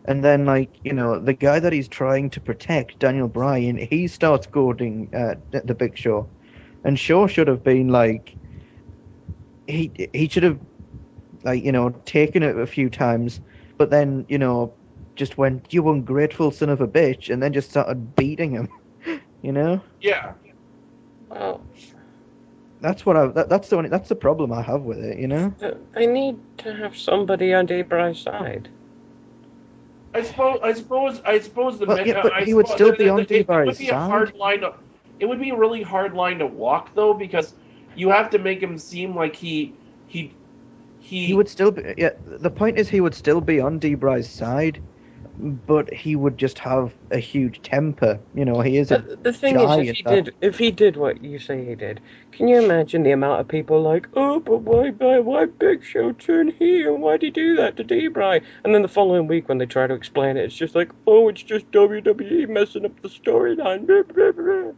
And then, the guy that he's trying to protect, Daniel Bryan, he starts goading the Big Show. And Shaw should have been, he should have, taken it a few times, but then, just went, "You ungrateful son of a bitch," and then just started beating him, Yeah. Well, that's the problem I have with it, They need to have somebody on Debre's side. I suppose he would still be on Debre's side. It would be a really hard line to walk, though, because you have to make him seem like he would still be. Yeah, the point is he would still be on Debre's side, but he would just have a huge temper. He is a The thing giant. is, if he did what you say he did, can you imagine the amount of people like, "Oh, but why Big Show turn heel? Why'd he do that to Debray?" And then the following week when they try to explain it, it's just like, "Oh, it's just WWE messing up the storyline."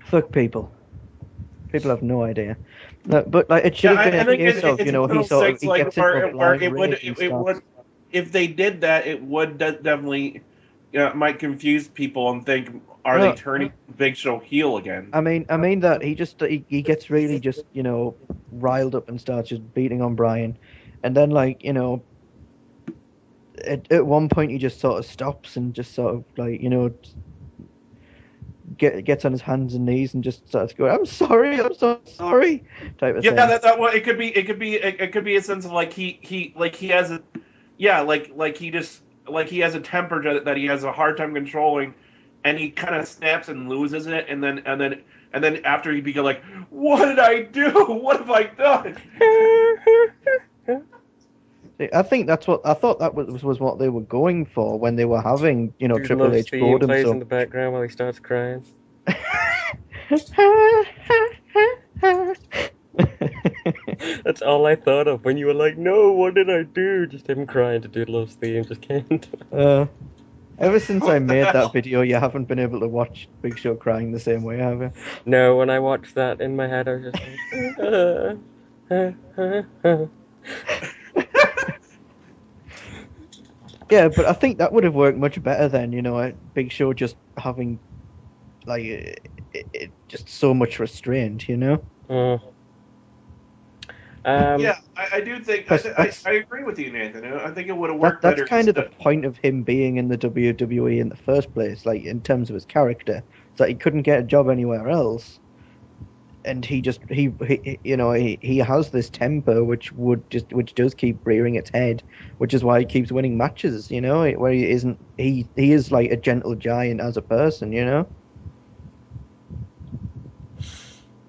Fuck people. People have no idea. No, but it should have been a case of, he gets it would. If they did that, it would definitely might confuse people and think, are they turning Big Show heel again? I mean that he gets really just riled up and starts just beating on Bryan, and then at one point he just sort of stops and just sort of gets on his hands and knees and just starts going, "I'm sorry, I'm so sorry," type of thing. Yeah, that well, it could be a sense of he has a. Yeah, he has a temper that he has a hard time controlling, and he kind of snaps and loses it, and then after he becomes like, "What did I do? What have I done?" I think I thought that was what they were going for when they were having Triple H goad him plays so. in the background while he starts crying. That's all I thought of when you were like, "No, what did I do?" Just him crying to Doodle's theme, just can't. Ever since I made that video, you haven't been able to watch Big Show crying the same way, have you? No, when I watched that in my head, I was just like, Yeah, but I think that would have worked much better than, a Big Show just having, just so much restraint, Yeah, I do think I agree with you, Nathan. I think it would have worked better. That's kind of the point of him being in the WWE in the first place, in terms of his character, that he couldn't get a job anywhere else, and he has this temper which does keep rearing its head, which is why he keeps winning matches, where he is like a gentle giant as a person,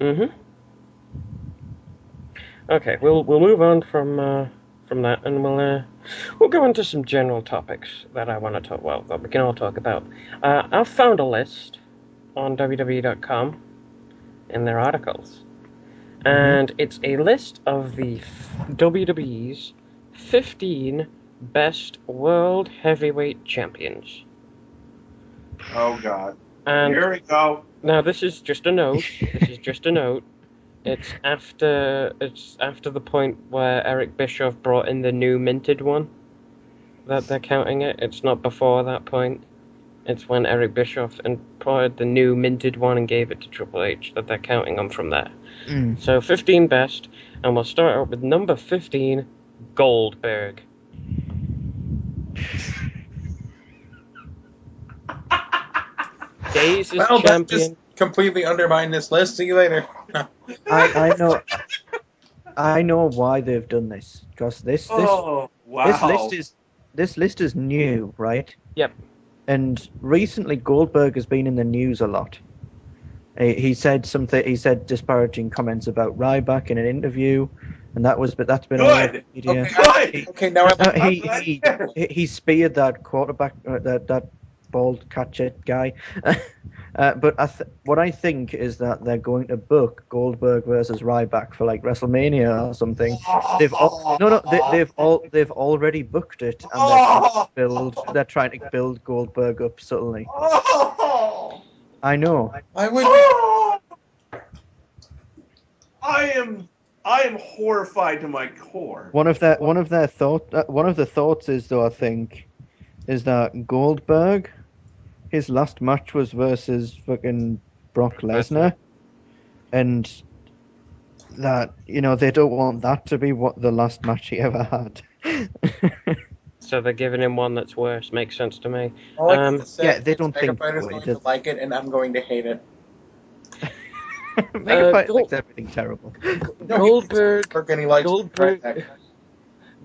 Mhm. Okay, we'll move on from that, and we'll go into some general topics that I want to talk. Well, that we can all talk about. I've found a list on WWE.com in their articles, and it's a list of the WWE's 15 best world heavyweight champions. Oh God! And here we go. Now this is just a note. It's after the point where Eric Bischoff brought in the new minted one that they're counting it. It's not before that point. It's when Eric Bischoff imported the new minted one and gave it to Triple H that they're counting them from there. So 15 best, and we'll start out with number 15, Goldberg. Days is champion. Just completely undermine this list. See you later. I know why they've done this, because this list is new, right? Yep. And recently Goldberg has been in the news a lot, He said something. He said disparaging comments about Ryback in an interview, and that's been all over the Good. media. Okay. Okay. Now No, I'm he speared that quarterback, that bald catcher guy. But what I think is that they're going to book Goldberg versus Ryback for like WrestleMania or something. They've already booked it, and they're trying to build Goldberg up subtly. I know. I would. I am horrified to my core. One of the thoughts is, though, I think, is that Goldberg, his last match was versus fucking Brock Lesnar, and that, they don't want that to be what the last match he ever had. So they're giving him one that's worse. Makes sense to me. All I can say yeah, they don't is think Megafighter's it going does. to like it, and I'm going to hate it. Megafight makes everything terrible.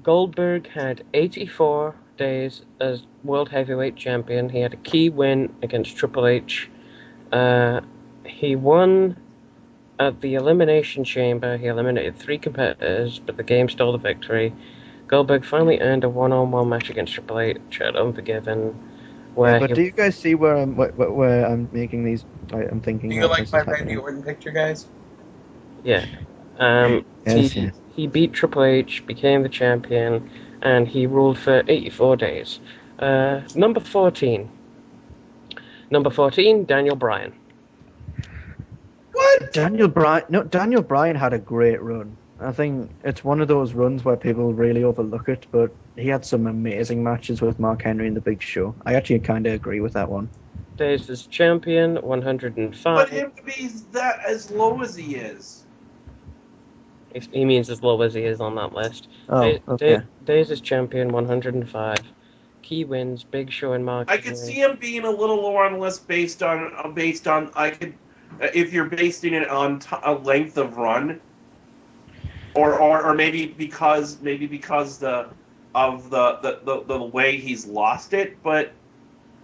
Goldberg had 84 days as World Heavyweight Champion. He had a key win against Triple H. He won at the Elimination Chamber. He eliminated 3 competitors, but the game stole the victory. Goldberg finally earned a one-on-one match against Triple H at Unforgiven. Do you guys see where I'm making these? I'm thinking. Do you like my Randy Orton picture, guys? Yeah. Yes. He beat Triple H, became the champion, and he ruled for 84 days. Number 14. Daniel Bryan. What? Daniel Bryan had a great run. I think it's one of those runs where people really overlook it, but he had some amazing matches with Mark Henry and The Big Show. I actually kind of agree with that one. Days as champion, 105. But him to be that as low as he is. He means as low as he is on that list. Oh, okay. Days as champion, 105. Key wins, Big Show and Mark I Henry. could see him being a little lower on the list based on if you're basing it on a length of run. Or maybe because the way he's lost it, but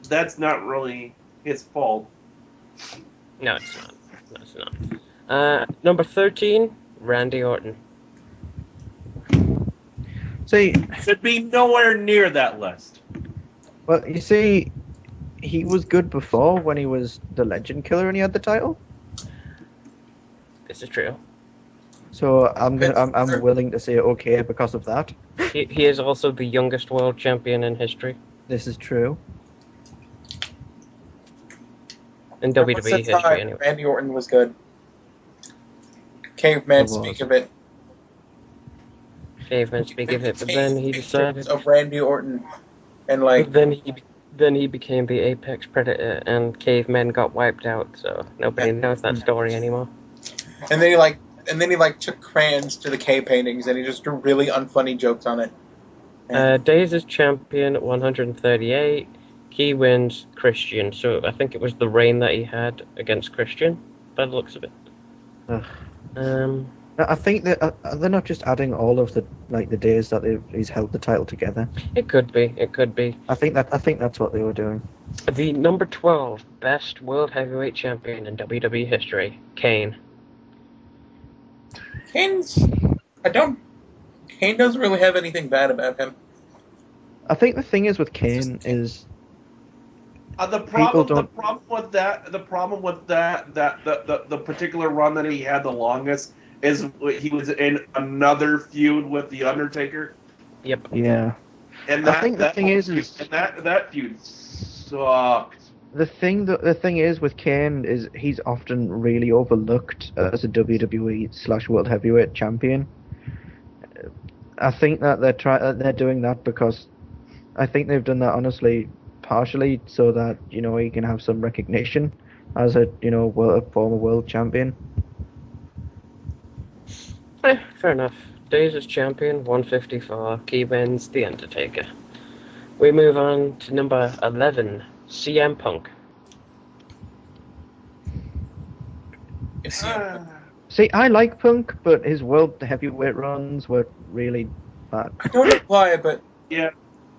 that's not really his fault. No, it's not. Number 13, Randy Orton. See, should be nowhere near that list. Well, you see, he was good before when he was the Legend Killer and he had the title. This is true. So I'm willing to say okay because of that. He is also the youngest world champion in history. This is true. In WWE history, anyway. Randy Orton was good. Caveman speak of it. Caveman speak of it, but then he decided of Randy Orton, and like then he became the apex predator, and cavemen got wiped out. So nobody knows that story anymore. And then he took crayons to the cave paintings, and he just drew really unfunny jokes on it. Days as champion, 138. Key wins, Christian. So I think it was the reign that he had against Christian, by the looks of it. I think that they're not just adding all of the days that he's held the title together. It could be. I think that's what they were doing. The number 12 best world heavyweight champion in WWE history, Kane. Kane doesn't really have anything bad about him. I think the thing is with Kane is the problem with the particular run that he had the longest is he was in another feud with the Undertaker. Yep. Yeah. And I think the thing is that feud sucked. The thing is with Kane is he's often really overlooked as a WWE / World Heavyweight Champion. I think that they're doing that because I think they've done that honestly, partially so that he can have some recognition as a former world champion. Fair enough. Days as champion, 154. Key wins, The Undertaker. We move on to number 11. CM Punk. See, I like Punk, but his world heavyweight runs were really bad. I don't know why, but yeah,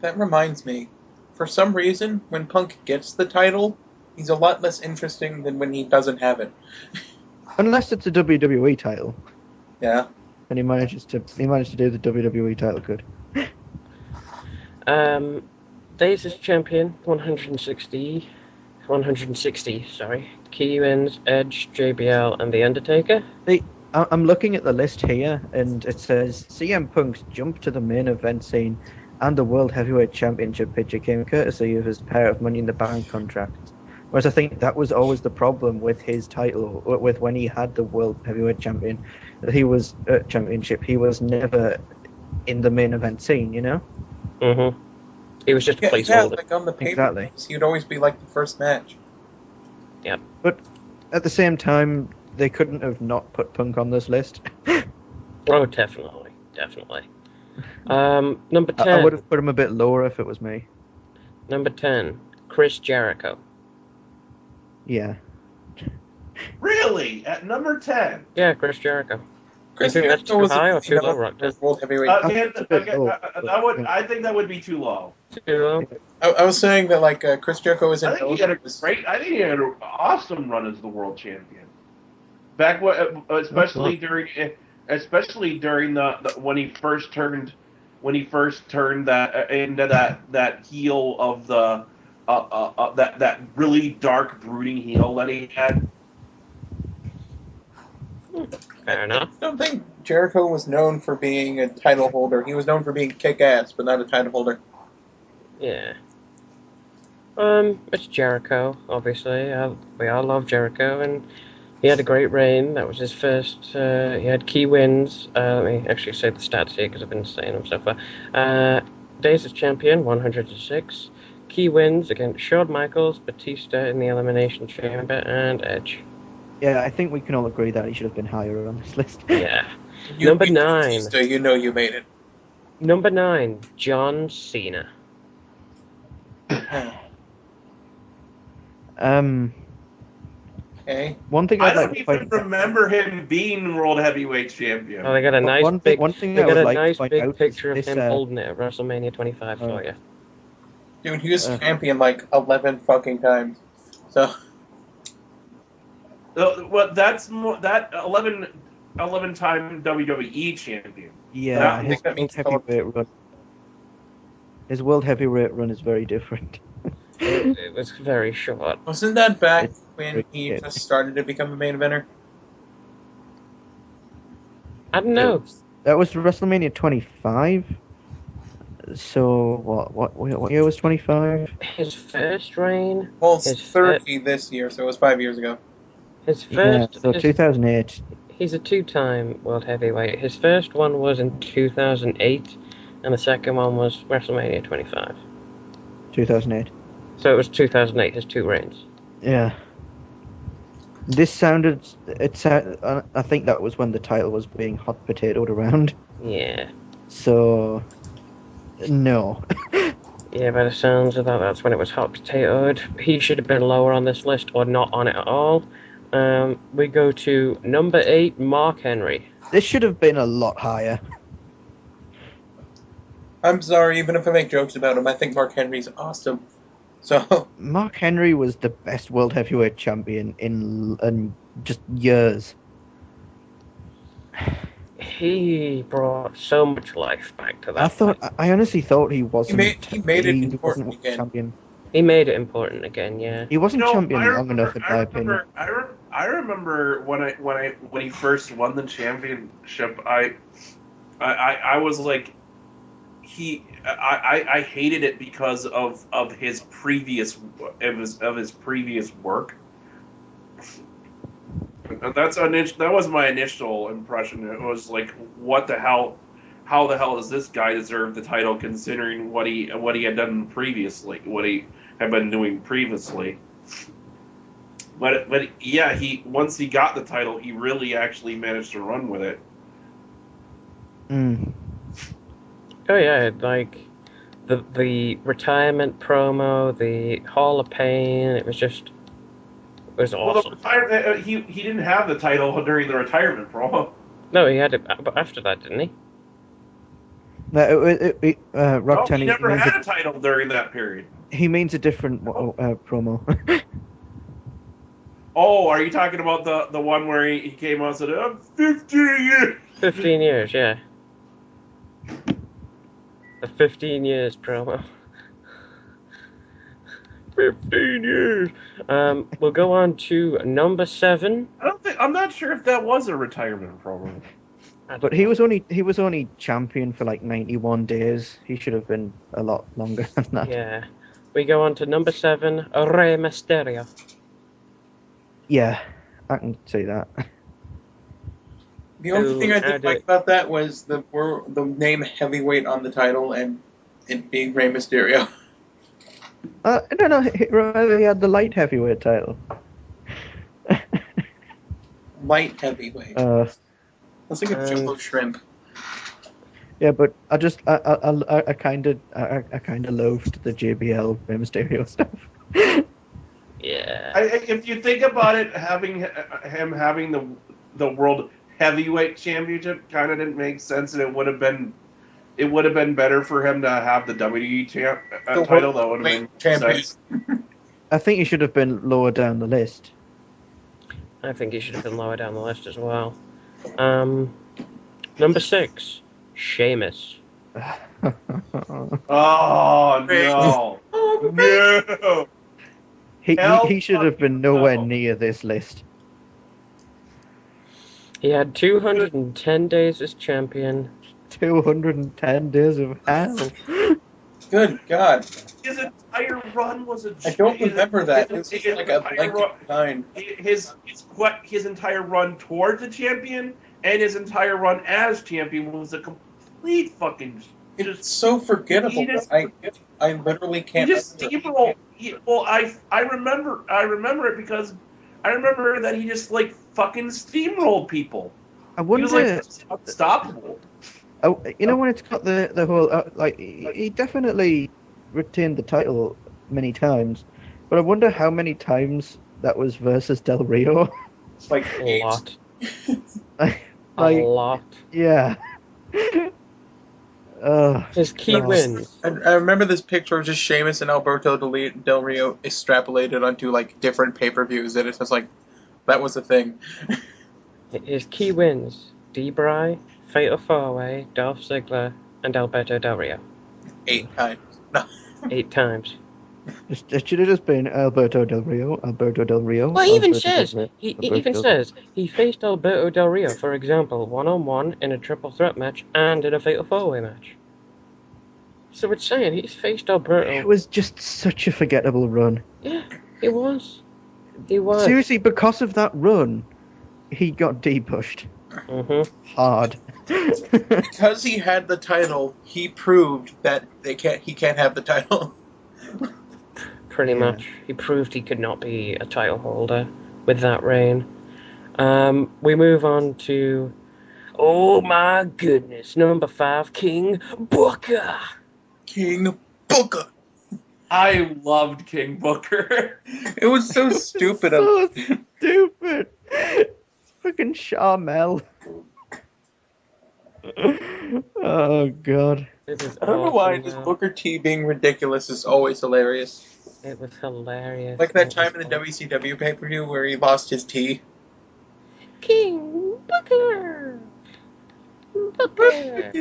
that reminds me. For some reason, when Punk gets the title, He's a lot less interesting than when he doesn't have it. Unless it's a WWE title, Yeah. and he managed to do the WWE title good. Days as champion, 160, sorry. Key wins, Edge, JBL, and The Undertaker. I'm looking at the list here, and it says CM Punk's jump to the main event scene and the World Heavyweight Championship picture came courtesy of his pair of Money in the Bank contracts. Whereas I think that was always the problem with his title, with when he had the World Heavyweight Championship, he was never in the main event scene, you know? Mm-hmm. He was just a Yeah, placeholder. like on the paper, Exactly. he would always be like the first match. But at the same time, they couldn't have not put Punk on this list. Oh, definitely. Number 10. I would have put him a bit lower if it was me. Number 10, Chris Jericho. Yeah. Really? At number 10? Yeah, Chris Jericho. Chris think that's Jericho too was high a or too low, Rock? World Heavyweight. Again, a bit low, I think that would be too low. Too low? I was saying that like Chris Jericho was in. I think he had an awesome run as the world champion. Back especially during the when he first turned that into that heel of the that really dark brooding heel that he had. Fair enough. I don't think Jericho was known for being a title holder. He was known for being kick-ass, but not a title holder. Yeah. It's Jericho, obviously. We all love Jericho, and he had a great reign. That was his first. He had key wins. Let me actually say the stats here because I've been saying them so far. Days as champion, 106. Key wins against Shawn Michaels, Batista in the Elimination Chamber, and Edge. Yeah, I think we can all agree that he should have been higher on this list. Yeah. Number 9. Batista, you know you made it. Number 9, John Cena. Okay. One thing I I'd like don't to even point remember him being world heavyweight champion. Oh, they got a nice one big. thing They I got would a like nice to point big out picture of is him this, holding it at WrestleMania 25 for you. Dude, he was champion like 11 fucking times. So. Well, that's more that 11-time WWE champion. yeah, I his think that world means heavyweight run. His world heavyweight run is very different. It was very short. Wasn't that back It's when he pretty just started to become a main eventer? I don't know. That was WrestleMania 25. So what year was 25? His first reign. Well, it's His 30 this year, so it was 5 years ago. His Yeah, first. so 2008. He's a 2-time world heavyweight. His first one was in 2008, and the second one was WrestleMania 25. 2008. So it was 2008. His 2 reigns. Yeah. I think that was when the title was being hot potatoed around. Yeah. So, no. Yeah, by the sounds of that, that's when it was hot potatoed. He should have been lower on this list or not on it at all. We go to number 8, Mark Henry. This should have been a lot higher. I'm sorry, even if I make jokes about him, I think Mark Henry's awesome. So. Mark Henry was the best world heavyweight champion in just years. He brought so much life back to that. I honestly thought he wasn't. He made it important wasn't again. champion. He made it important again, yeah. He wasn't champion I long enough, in my opinion. I remember when he first won the championship. I was like, I hated it because of his previous work. And that was my initial impression. It was like, what the hell? How the hell does this guy deserve the title, considering what he had done previously, what he had been doing previously? But yeah, once he got the title, he really actually managed to run with it. Mm. Oh yeah, like the retirement promo, the Hall of Pain, it was awesome. Well, he didn't have the title during the retirement promo. No, he had it after that, didn't he? No, Rock No, he Tenny never had a title during that period. he means a different promo. Oh, are you talking about the one where he came out and said, I'm 15 years? 15 years, yeah. The 15 years promo. 15 years. We'll go on to number 7. I'm not sure if that was a retirement program. But he was only champion for like 91 days. He should have been a lot longer than that. Yeah. We go on to number 7, Rey Mysterio. Yeah, I can see that. The only thing I didn't like about that was the name heavyweight on the title and it being Rey Mysterio. I don't know. He had the light heavyweight title. Light heavyweight. That's like a jumbo shrimp. Yeah, but I kind of loathed the JBL Rey Mysterio stuff. Yeah. If you think about it, having the world heavyweight championship kind of didn't make sense, and it would have been better for him to have the WWE title. That would have made sense. I think he should have been lower down the list. I think he should have been lower down the list as well. Number 6, Sheamus. Oh no! No! He should have been nowhere near this list. He had 210 days as champion. 210 days of hell. Good God. His entire run was a. I don't remember that. It was just like a blanket line. His entire run towards the champion and his entire run as champion was a complete fucking. It's so forgettable. I literally can't. He just steamrolled. I remember it because I remember that he just like fucking steamrolled people. I wonder. He was like unstoppable. Oh, when it's got the whole he definitely retained the title many times, but I wonder how many times that was versus Del Rio. It's like A lot. A lot. Yeah. His key wins. I remember this picture of just Sheamus and Alberto Del Rio extrapolated onto like different pay-per-views, and it's just like that was a thing. His key wins: D-Bry, Fatal 4-Way, Dolph Ziggler, and Alberto Del Rio. 8 times. No. 8 times. It should have just been Alberto Del Rio. Well, he even says he faced Alberto Del Rio, for example, 1-on-1 in a triple threat match and in a Fatal 4-Way match. So it's saying he's faced Alberto. It was just such a forgettable run. Yeah, it was. It was. Seriously, because of that run, he got D-pushed. Mm-hmm. Hard. Because he had the title, he proved that he can't have the title. Pretty much. He proved he could not be a title holder with that reign. We move on to, oh my goodness, number 5, King Booker. King Booker. I loved King Booker. It was so stupid. So stupid. Fucking Charmel. Oh God. I don't know why, just Booker T being ridiculous is always hilarious. It was hilarious. Like that time in the WCW pay-per-view where he lost his T. King Booker. Booker.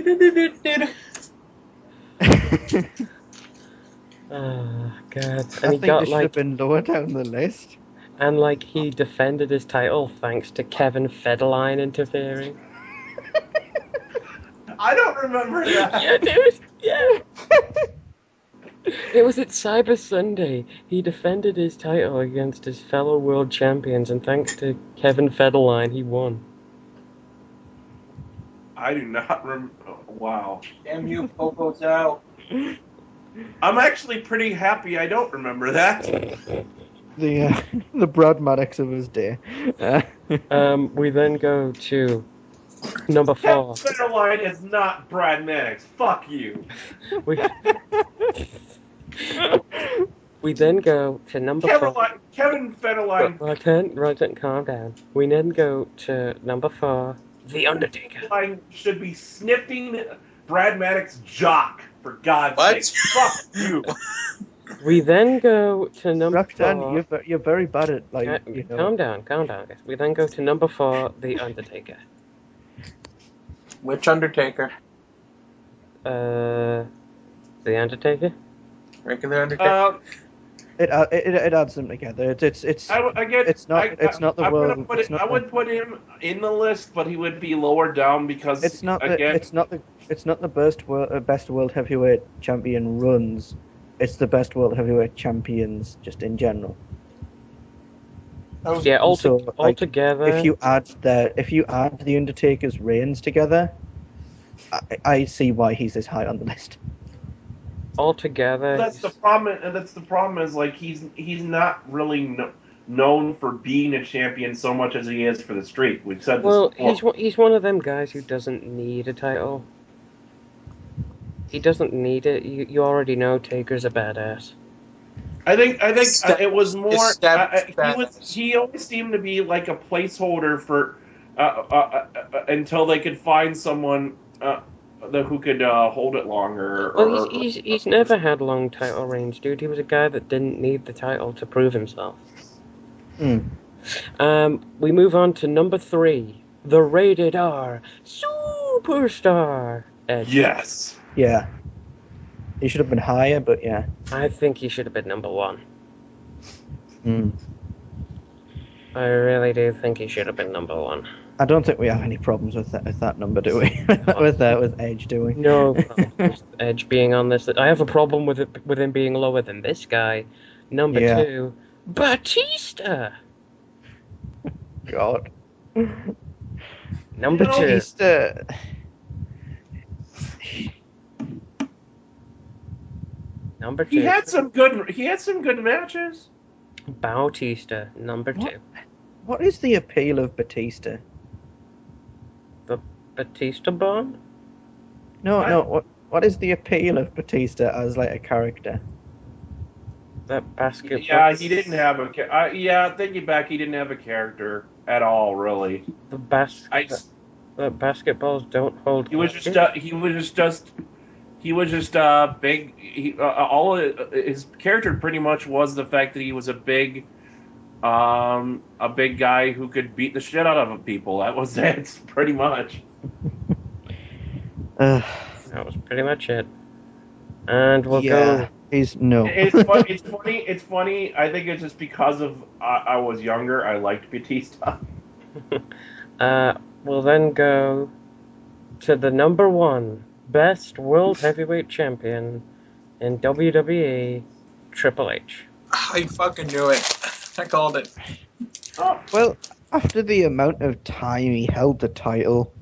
Oh God! And I he think got this should have been lower down the list. And like he defended his title thanks to Kevin Federline interfering. I don't remember that. Yeah, dude. Yeah. It was at Cyber Sunday. He defended his title against his fellow world champions, and thanks to Kevin Federline, he won. I do not remember. Wow. Damn you, Popo's out. I'm actually pretty happy I don't remember that. The Brad Maddox of his day. We then go to number 4. Federline is not Brad Maddox. Fuck you. We then go to number 4. Kevin Federline. Right, calm down. We then go to number 4, The Undertaker. Federline should be sniffing Brad Maddox's jock, for God's What? sake. Fuck you. We then go to number Roxanne, 4. you're very bad at Calm down, guys. We then go to number 4, The Undertaker. Which Undertaker? The Undertaker? Regular Undertaker? It adds them together. It's not the world. I would put him in the list, but he would be lower down because It's not again, the best world heavyweight champion runs. It's the best world heavyweight champions just in general. Yeah, So, altogether. If you add the Undertaker's reigns together, I see why he's this high on the list. Altogether. that's the problem. And that's the problem is like he's not really known for being a champion so much as he is for the streak. We've said this before. He's one of them guys who doesn't need a title. He doesn't need it. You already know Taker's a badass. I think it was more. Established He always seemed to be like a placeholder for until they could find someone who could hold it longer. Well, he's never had long title reigns, dude. He was a guy that didn't need the title to prove himself. We move on to number 3, the Rated R Superstar Edge. Yes. Yeah, he should have been higher, but yeah. I think he should have been number 1. I really do think he should have been number 1. I don't think we have any problems with that number, do we? with Edge, do we? No problem. Edge being on this. I have a problem with him being lower than this guy. Number 2, Batista. God. Number 2. Batista. Number 2. He had some good matches. Bautista. Number 2. What is the appeal of Batista? The Batista bomb? No. What is the appeal of Batista as like a character? That basketball. Yeah, he didn't have a. Thinking back, he didn't have a character at all, really. The basketballs don't hold. He was just big. His character pretty much was the fact that he was a big guy who could beat the shit out of people. That was it, pretty much. That was pretty much it. And we'll go. It's funny. It's funny. I think it's just because of I was younger. I liked Batista. We'll then go to the number 1 best world heavyweight champion in WWE, Triple H. I fucking knew it. I called it. Well, after the amount of time he held the title,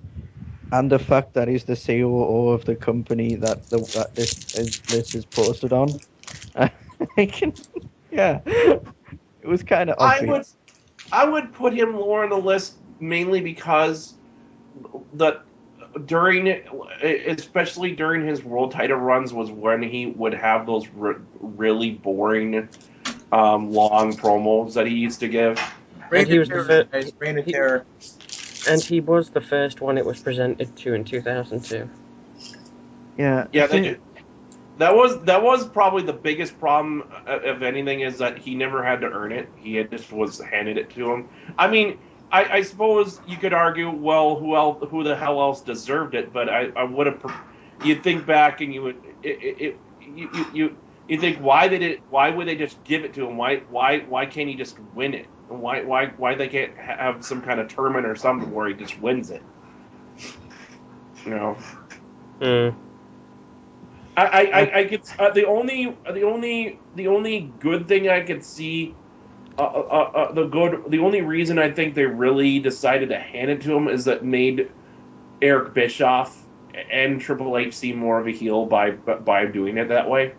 and the fact that he's the COO of the company that this is posted on, it was kind of obvious. I would put him lower on the list mainly because especially during his world title runs was when he would have those really boring long promos that he used to give. And he was Reign of Terror. And he was the first one it was presented to in 2002. Yeah. That was probably the biggest problem, if anything, is that he never had to earn it. He just was handed it to him. I mean, I suppose you could argue, well, who the hell else deserved it? But I would have. You'd think back and you would. You think why would they just give it to him? Why can't he just win it? Why they can't have some kind of tournament or something where he just wins it? You know. I could the only good thing I could see, the only reason I think they really decided to hand it to him is that made Eric Bischoff and Triple H seem more of a heel by doing it that way.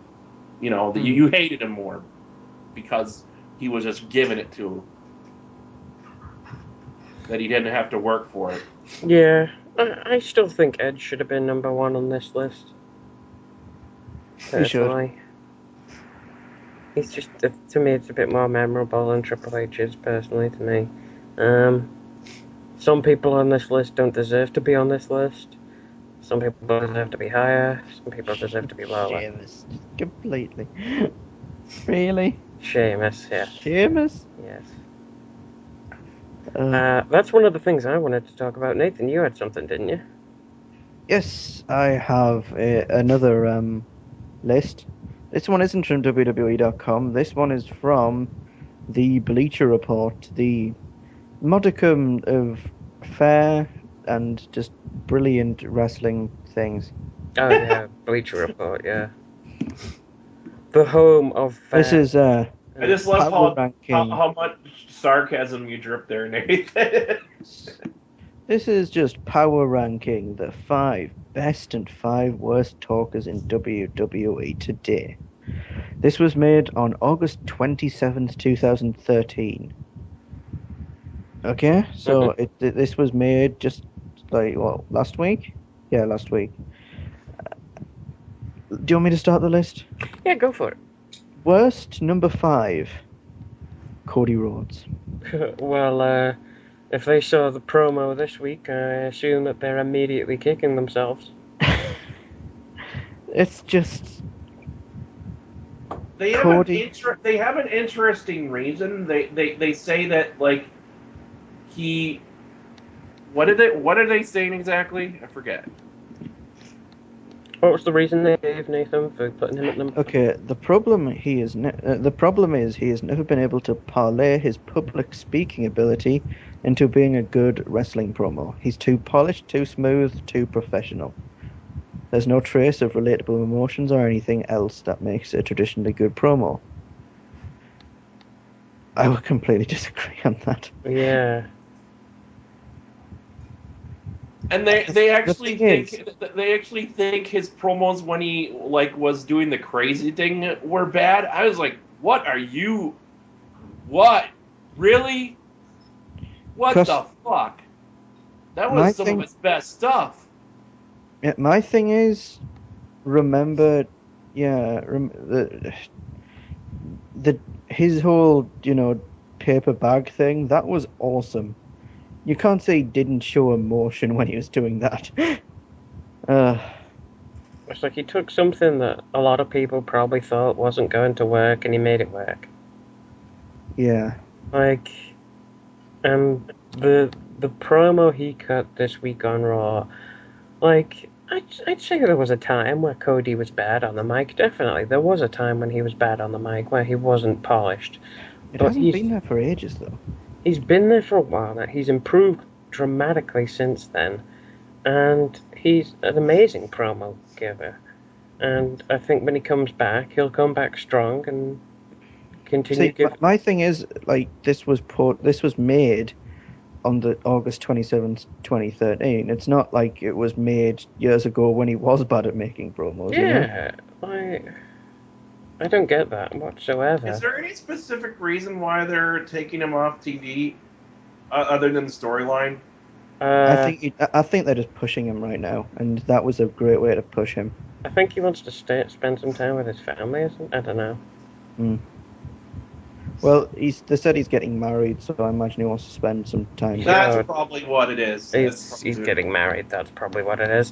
You know, you hated him more because he was just giving it to him, that he didn't have to work for it. Yeah, I still think Edge should have been number 1 on this list. He should. He's just, to me, it's a bit more memorable than Triple H is, personally, to me. Some people on this list don't deserve to be on this list. Some people deserve to be higher. Some people deserve to be lower. Completely. Really? Sheamus, yeah. Sheamus? Yes. Uh, That's one of the things I wanted to talk about. Nathan, you had something, didn't you? yes, I have another list. This one isn't from WWE.com. This one is from the Bleacher Report, the modicum of fair and just brilliant wrestling things. Oh, yeah, Bleacher Report, yeah. The home of This fan. is I just love power how ranking. much sarcasm you drip there, Nathan. This is just power ranking the 5 best and 5 worst talkers in WWE today. This was made on August 27th, 2013. Okay, so this was made just like, what, last week? Yeah, last week. Do you want me to start the list? Yeah, go for Worst number 5, Cody Rhodes. it. Well, if they saw the promo this week, I assume that they're immediately kicking themselves. It's just They have Cody. they have an interesting reason. They say that like he. What are they saying exactly? I forget. What was the reason they gave Nathan for putting him at number? Okay, the problem is he has never been able to parlay his public speaking ability into being a good wrestling promo. He's too polished, too smooth, too professional. There's no trace of relatable emotions or anything else that makes a traditionally good promo. I would completely disagree on that. Yeah. And they actually thing think his promos when he like was doing the crazy thing were bad. I was like, what are you? What? Really? What the fuck? That was some of his best stuff. Yeah, my thing is, remember, his whole, paper bag thing, that was awesome. You can't say he didn't show emotion when he was doing that. It's like he took something that a lot of people probably thought wasn't going to work and he made it work. Yeah. Like, the promo he cut this week on Raw, like, I'd say there was a time where Cody was bad on the mic. Definitely, there was a time when he was bad on the mic, where he wasn't polished. It hasn't been there for ages, though. He's been there for a while now. He's improved dramatically since then. And he's an amazing promo giver. And I think when he comes back, he'll come back strong and continue. My thing is, like, this was made on the August 27th, 2013. It's not like it was made years ago when he was bad at making promos. Yeah, I don't get that whatsoever. Is there any specific reason why they're taking him off TV, other than the storyline? I think they're just pushing him right now, and that was a great way to push him. I think he wants to spend some time with his family, isn't? I don't know. Well, they said he's getting married, so I imagine he wants to spend some time. That's probably what it is. He's getting married. That's probably what it is.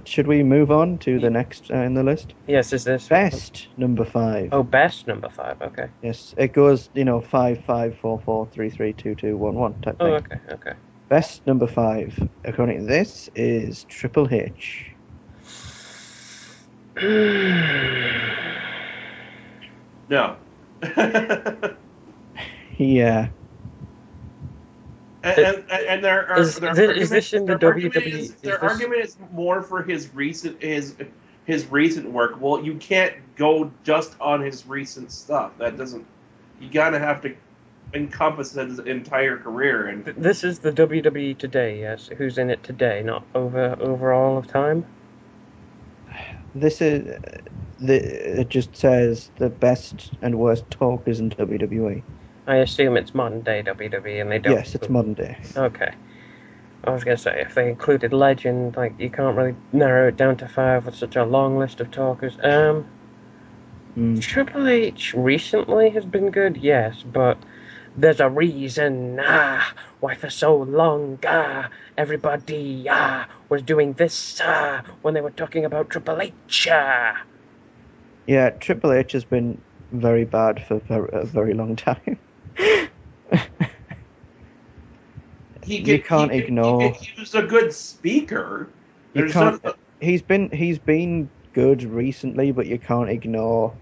Should we move on to the next in the list? Yes, is this best number 5? Oh, best number 5. Okay. Yes, it goes 5 5 4 4 3 3 2 2 1 1 type thing. Oh, okay. Best number 5, according to this, is Triple H. No. Yeah. And their argument is more for his recent work. Well, you can't go just on his recent stuff. That doesn't. You gotta have to encompass his entire career. And this is the WWE today. Yes, who's in it today, not over all of time. This is it just says the best and worst talkers in WWE. I assume it's modern day WWE, and they don't. Yes, it's modern day. Okay. I was gonna say if they included Legend, like you can't really narrow it down to 5 with such a long list of talkers. Triple H recently has been good, yes, but there's a reason why for so long everybody was doing this when they were talking about Triple H. Yeah, Triple H has been very bad for a very long time. You can't ignore. He was a good speaker. You There's can't. some- He's been good recently, but you can't ignore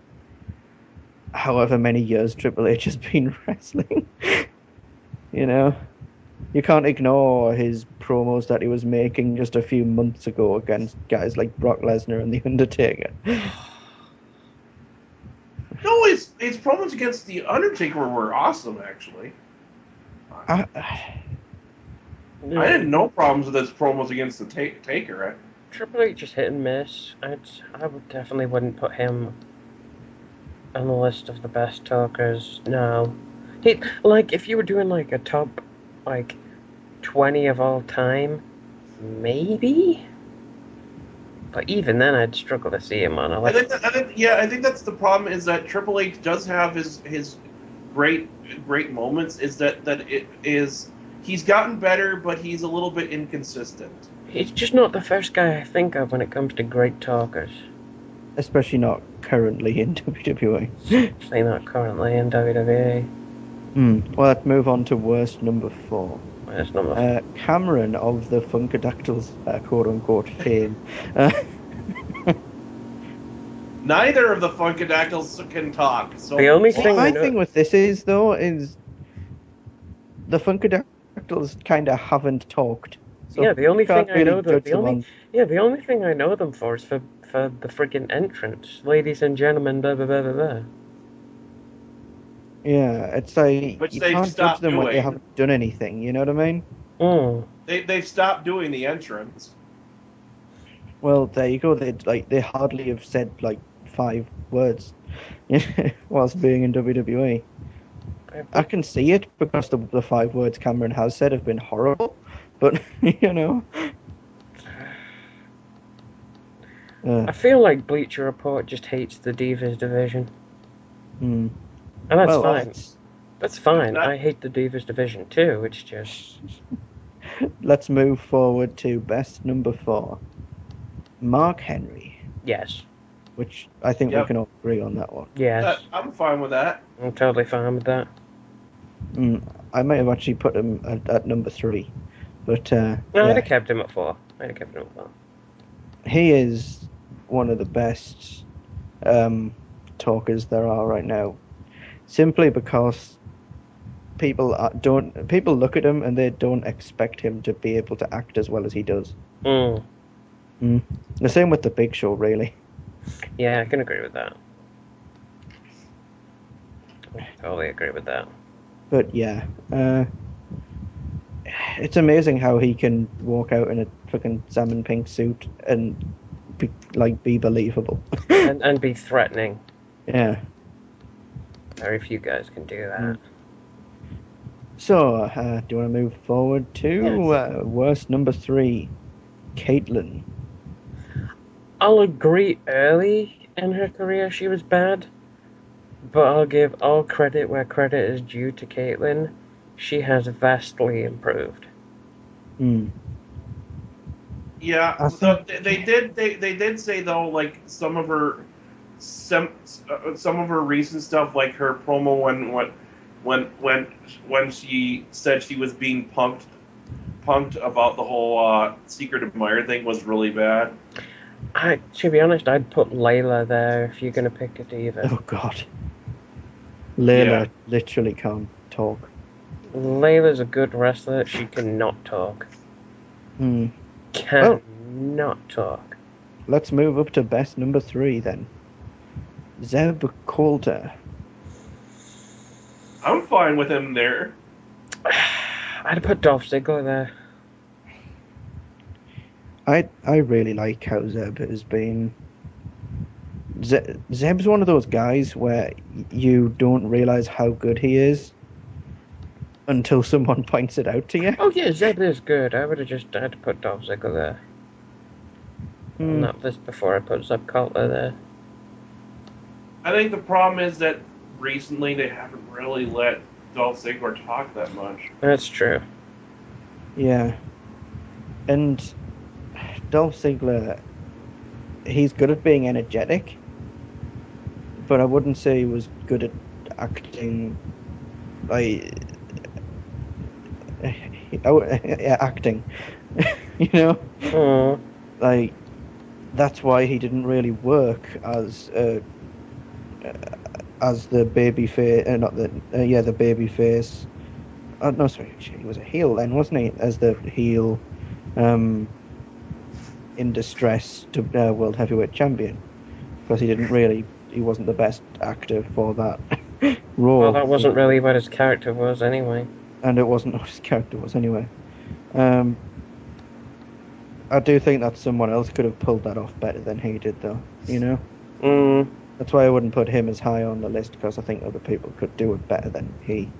however many years Triple H has been wrestling. You know, you can't ignore his promos that he was making just a few months ago against guys like Brock Lesnar and The Undertaker. No, his promos against the Undertaker were awesome. Actually, I, I had no problems with his promos against the Taker. Triple H is hit and miss. I would definitely wouldn't put him on the list of the best talkers. No, he like if you were doing like a top like 20 of all time, maybe. But even then, I'd struggle to see him on a list. I think that's the problem. Is that Triple H does have his great moments. Is that it is he's gotten better, but he's a little bit inconsistent. He's just not the first guy I think of when it comes to great talkers. especially not currently in WWE. Especially not currently in WWE. Well, let's move on to worst number 4. That's number Cameron of the Funkadactyls, quote-unquote, fame. Neither of the Funkadactyls can talk. So The only thing My I know- thing with this is, though, is the Funkadactyls kind of haven't talked. So Yeah, the only you can't thing I know really them. judge The them only on- the only thing I know them for is for the friggin' entrance, ladies and gentlemen, blah blah blah blah blah. Yeah, it's like Which you they've can't judge stopped them when they doing. haven't done anything. You know what I mean? they've stopped doing the entrance. Well, there you go. They hardly have said like 5 words whilst being in WWE. I can see it because the 5 words Cameron has said have been horrible, but you know. I feel like Bleacher Report just hates the Divas division, Hmm. and that's Well, fine. That's fine. Not- I hate the Divas division too. It's just Let's move forward to best number 4. Mark Henry, yes, which I think we Yep. can all agree on that one. yes. I'm fine with that. I'm totally fine with that. I might have actually put him at number 3, but No, yeah, I'd have kept him at 4. I'd have kept him at 4. he is one of the best talkers there are right now. Simply because people look at him and they don't expect him to be able to act as well as he does. Mm. The same with the Big Show, really. Yeah, I can agree with that. I totally agree with that. But yeah, it's amazing how he can walk out in a fucking salmon pink suit and be believable. And be threatening. Yeah. Very few guys can do that. So, do you want to move forward to Yes. worst number 3, Caitlyn? I'll agree early in her career she was bad, but I'll give all credit where credit is due to Caitlyn. She has vastly improved. Yeah, I so they did say though, like some of her recent stuff, like her promo when she said she was being punked about the whole Secret Admirer thing was really bad. To be honest, I'd put Layla there if you're gonna pick a diva. Oh god. Layla Yeah. literally can't talk. Layla's a good wrestler. She cannot talk. Hmm. Cannot talk. Let's move up to best number 3 then. Zeb Coulter. I'm fine with him there. I'd put Dolph Ziggler there. I really like how Zeb has been. Zeb's one of those guys where you don't realize how good he is until someone points it out to you. Oh yeah, Zeb is good. I would have just had to put Dolph Ziggler there. Hmm. Not this before I put Zeb Coulter there. I think the problem is that recently they haven't really let Dolph Ziggler talk that much. That's true. Yeah. And Dolph Ziggler, he's good at being energetic, but I wouldn't say he was good at acting. Like, acting, you know, Oh, like that's why he didn't really work as the baby face, not the the baby face. No, sorry, he was a heel then, wasn't he? As the heel, in distress to world heavyweight champion, because he wasn't the best actor for that role. well, that wasn't really what his character was anyway. And it wasn't what his character was anyway. I do think that someone else could have pulled that off better than he did, though. You know, that's why I wouldn't put him as high on the list, because I think other people could do it better than he.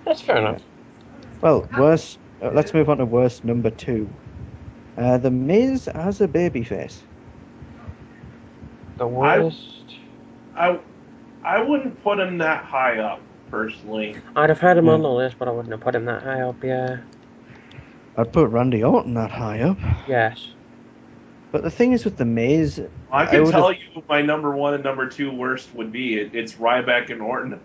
That's fair enough. Well, worst. Let's move on to worst number 2. The Miz as a babyface. The worst. I wouldn't put him that high up personally. I'd have had him on the list, but I wouldn't have put him that high up. Yeah. I'd put Randy Orton that high up. Yes. But the thing is with the Miz, I can tell you who my number 1 and number 2 worst would be. It's Ryback and Orton.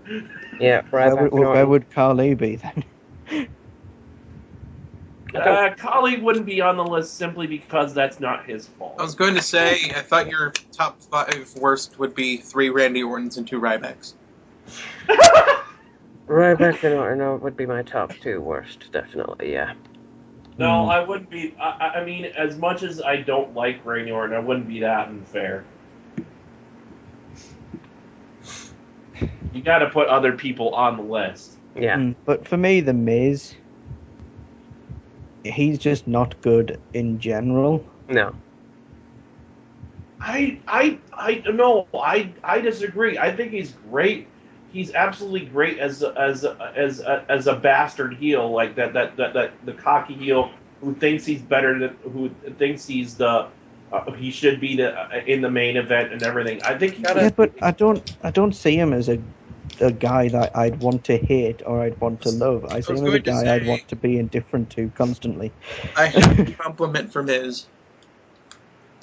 Yeah, Ryback. Where would Carly be then? Khali wouldn't be on the list simply because that's not his fault. I was going to say, I thought your top 5 worst would be 3 Randy Ortons and 2 Rybacks. Ryback and Orton would be my top 2 worst, definitely. Yeah. No, I wouldn't be. I mean, as much as I don't like Randy Orton, I wouldn't be that unfair. You got to put other people on the list. Yeah. But for me, the Miz, he's just not good in general. No. I disagree. I think he's great. He's absolutely great as a bastard heel, like that the cocky heel who thinks he's better than who thinks he's the he should be in the main event and everything. I think but I don't see him as a guy that I'd want to hate or I'd want to love. I see him as a guy I'd want to be indifferent to constantly. I have a compliment for Miz.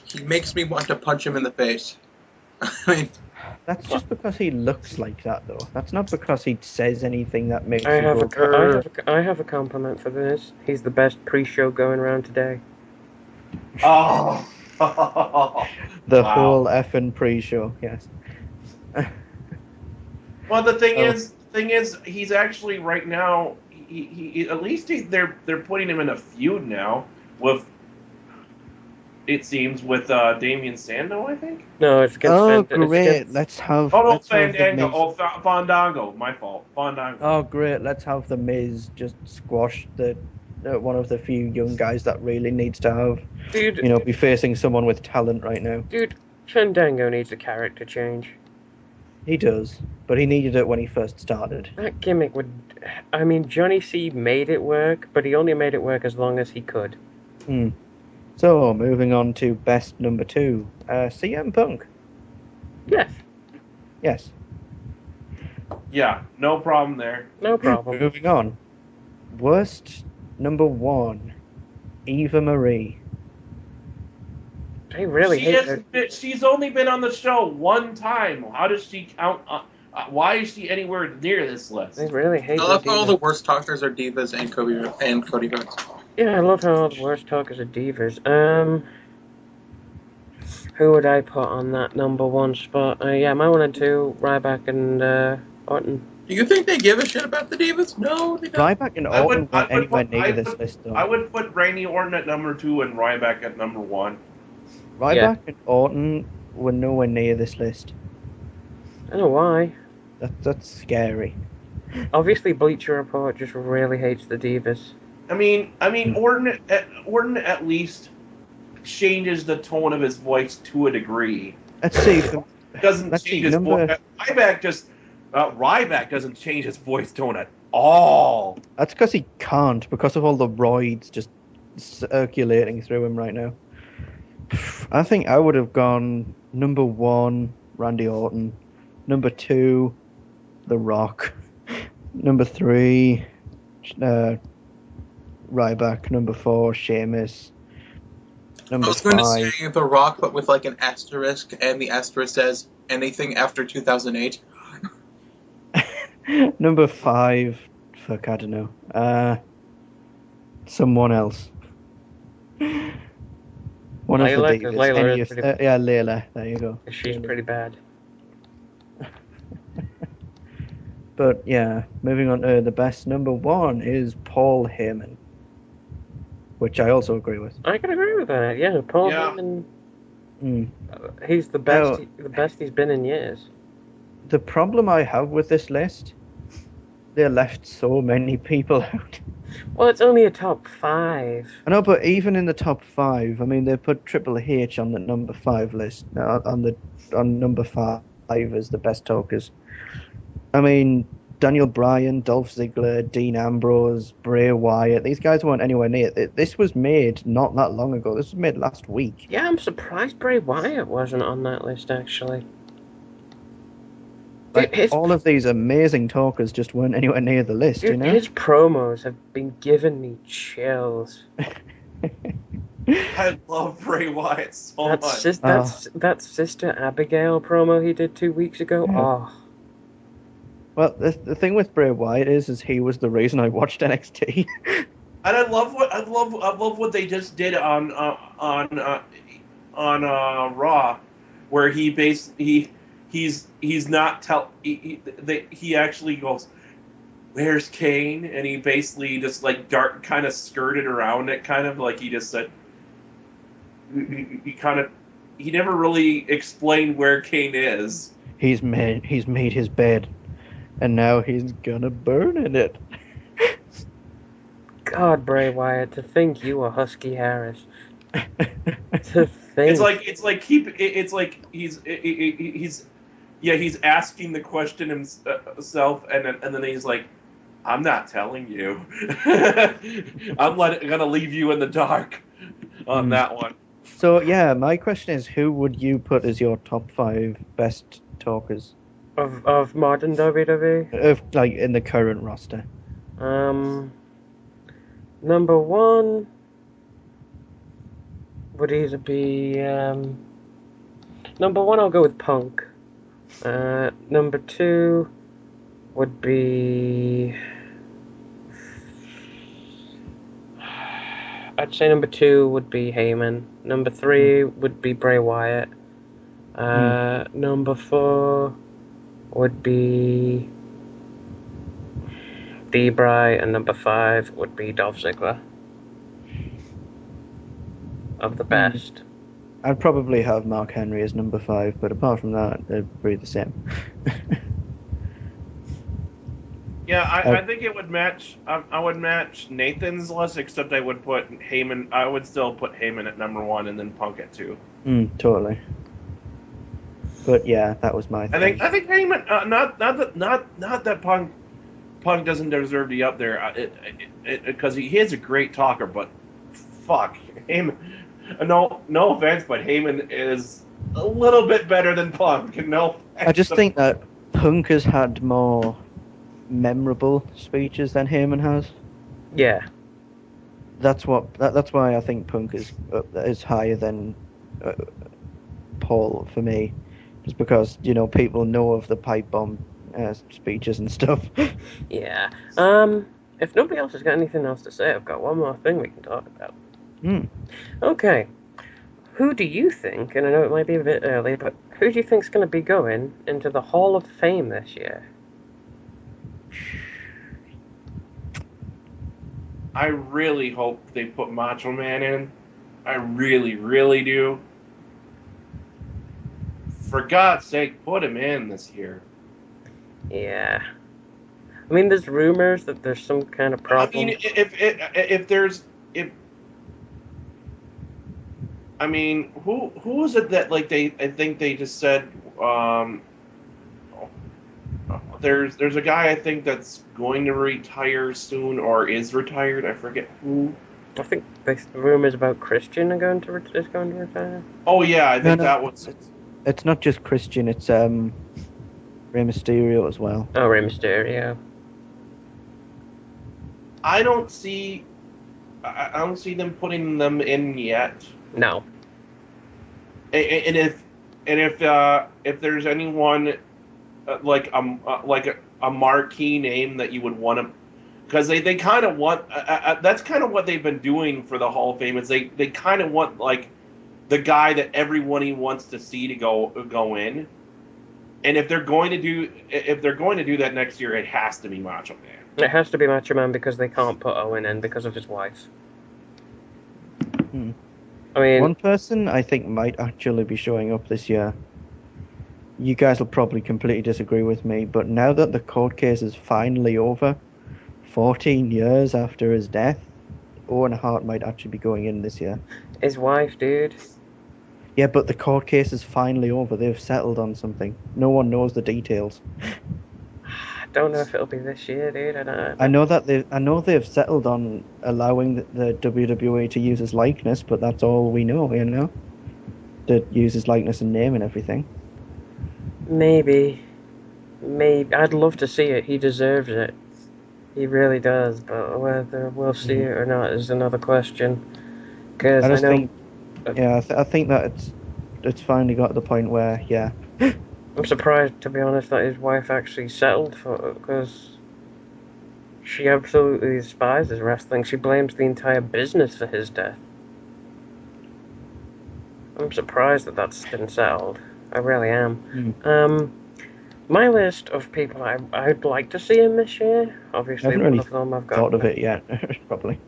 He makes me want to punch him in the face. I mean, that's just because he looks like that, though. That's not because he says anything that makes I you have go, I have a compliment for this. He's the best pre-show going around today. Oh. The whole effing pre-show, yes. Well, the thing is, he's actually right now. He at least they're putting him in a feud now with. It seems with Damian Sandow, I think. No, it's against. Great! Let's have. Oh no, Fandango. Oh, Fandango. My fault. Fandango. Oh great! Let's have the Miz just squash the one of the few young guys that really needs to have. Dude, be facing someone with talent right now. Dude, Fandango needs a character change. He does, but he needed it when he first started. That gimmick would. I mean, Johnny C made it work, but he only made it work as long as he could. So, moving on to best number 2, CM Punk. Yes. Yes. Yeah, no problem there. No problem. Moving on. Worst number 1, Eva Marie. I really hate her. She's only been on the show one time. How does she count? Why is she anywhere near this list? I really hate her. I love how all the worst talkers are divas and Cody Rhodes. Yeah, I love how all the worst talkers are divas. Who would I put on that number 1 spot? My 1 and 2, Ryback and Orton. Do you think they give a shit about the divas? No, they don't. Ryback and Orton weren't anywhere near this list, though. I would put Randy Orton at number 2 and Ryback at number 1. Ryback and Orton were nowhere near this list. I don't know why. That's scary. Obviously, Bleacher Report just really hates the divas. I mean, Orton at least changes the tone of his voice to a degree. Let's see. Doesn't change his voice. Ryback doesn't change his voice tone at all. That's because he can't, because of all the roids just circulating through him right now. I think I would have gone number 1, Randy Orton. Number 2, The Rock. Number 3, Ryback. Number 4, Sheamus. I Number was going to 5. say The Rock, but with like an asterisk, and the asterisk says anything after 2008. Number 5. Fuck, I don't know. Someone else. One of Layla, the 'cause divas. Layla Any is of, pretty- yeah, Layla. There you go. She's pretty bad. But yeah, moving on to the best. Number 1 is Paul Heyman, which I also agree with. I can agree with that. Yeah, Paul Yeah. Heyman. Mm. He's the best. Now- The best he's been in years. The problem I have with this list, they left so many people out. Well, it's only a top 5. I know, but even in the top 5, I mean, they put Triple H on the number 5 list. On number 5 as the best talkers. I mean, Daniel Bryan, Dolph Ziggler, Dean Ambrose, Bray Wyatt. These guys weren't anywhere near it. This was made not that long ago. This was made last week. Yeah, I'm surprised Bray Wyatt wasn't on that list actually. Like, His- all of these amazing talkers just weren't anywhere near the list, you Dude, know? his promos have been giving me chills. I love Bray Wyatt so That, much. that Sister Abigail promo he did 2 weeks ago. Yeah. Oh, Well, the thing with Bray Wyatt is he was the reason I watched NXT. And I love what they just did on Raw, where he's not he actually goes, "Where's Kane?" And he basically just like kind of skirted around it, kind of like he just said he never really explained where Kane is. He's made his bed, and now he's gonna burn in it. God, Bray Wyatt, to think you were Husky Harris. To think. It's like he's asking the question himself, and then he's like, "I'm not telling you. I'm gonna leave you in the dark on that one." So yeah, my question is, who would you put as your top 5 best talkers Of modern WWE. of like in the current roster? Number 1 would either be number 1. I'll go with Punk. Number 2 would be. I'd say number 2 would be Heyman. Number 3 would be Bray Wyatt. Number 4 would be D-Bry, and number 5 would be Dolph Ziggler. Of the best. I'd probably have Mark Henry as number 5, but apart from that, they're pretty the same. Yeah, I think it would match. I would match Nathan's list, except I would put Heyman. I would still put Heyman at number 1 and then Punk at 2. Totally. But yeah, that was my thing. I think Heyman. Not that Punk doesn't deserve to be up there. Because he is a great talker, but fuck Heyman. No offense, but Heyman is a little bit better than Punk. No. I just think that Punk has had more memorable speeches than Heyman has. Yeah. That's why I think Punk is higher than Paul for me, just because people know of the pipe bomb speeches and stuff. Yeah. If nobody else has got anything else to say, I've got one more thing we can talk about. Okay. Who do you think, and I know it might be a bit early, but who do you think's going to be going into the Hall of Fame this year? I really hope they put Macho Man in. I really, really do. For God's sake, put him in this year. Yeah. I mean, there's rumors that there's some kind of problem. I mean, who is it that I think they just said there's a guy I think that's going to retire soon or is retired. I forget who. I think the rumors about Christian is going to retire. Oh yeah, I think that was. It's not just Christian. It's Rey Mysterio as well. Oh, Rey Mysterio. I don't see them putting them in yet. No. And if there's anyone like a marquee name that you would want to, because they kind of want that's kind of what they've been doing for the Hall of Fame, is they kind of want like the guy that everyone wants to see to go in. And if they're going to do that next year, it has to be Macho Man. It has to be Macho Man because they can't put Owen in because of his wife. I mean, one person I think might actually be showing up this year. You guys will probably completely disagree with me, but now that the court case is finally over, 14 years after his death, Owen Hart might actually be going in this year. his wife, dude. Yeah, but the court case is finally over. They've settled on something. No one knows the details. I don't know if it'll be this year, dude. I know they've settled on allowing the WWE to use his likeness, but that's all we know, you know? To use his likeness and name and everything. Maybe. I'd love to see it. He deserves it. He really does. But whether we'll see it or not is another question. Because I know. I think that it's finally got to the point where, yeah. I'm surprised, to be honest, that his wife actually settled for it, because she absolutely despises wrestling. She blames the entire business for his death. I'm surprised that that's been settled. I really am. My list of people I'd like to see in this year, obviously, I haven't one really of them I've got. Thought of it yet, probably.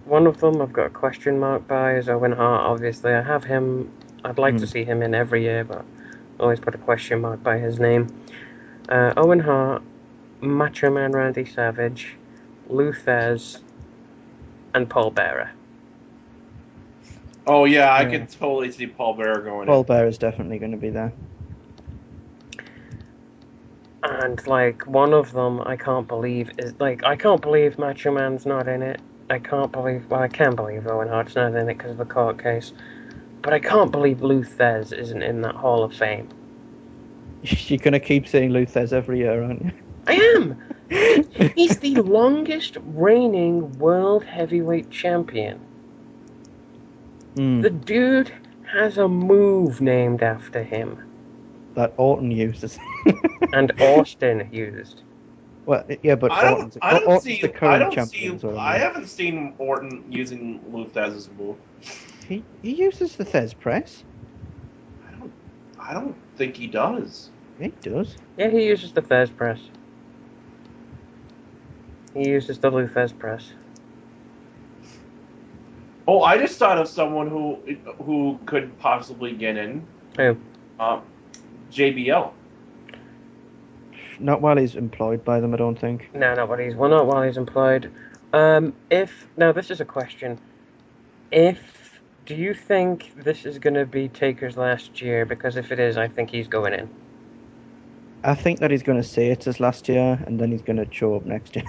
One of them I've got a question mark by is Owen Hart. Obviously, I have him. I'd like to see him in every year, but I always put a question mark by his name. Owen Hart, Macho Man Randy Savage, Lou Thez, and Paul Bearer. Oh yeah, I could totally see Paul Bearer going. Paul Bearer is definitely going to be there. And like one of them, I can't believe Macho Man's not in it. I can believe Owen Hart's not in it because of the court case. But I can't believe Lou Thez isn't in that Hall of Fame. You're going to keep saying Lou Thez every year, aren't you? I am! He's the longest reigning world heavyweight champion. The dude has a move named after him. That Orton uses. And Austin used. Well, yeah, but Orton's the current champion. I haven't seen Orton using Lou Thesz's move. He uses the Thez press. I don't think he does. He does. Yeah, he uses the Thez press. He uses the Lou Thez press. Oh, I just thought of someone who could possibly get in. Who? JBL. Not while he's employed by them, I don't think. No, not while he's employed. This is a question. Do you think this is going to be Taker's last year? Because if it is, I think he's going in. I think that he's going to say it's his last year, and then he's going to show up next year.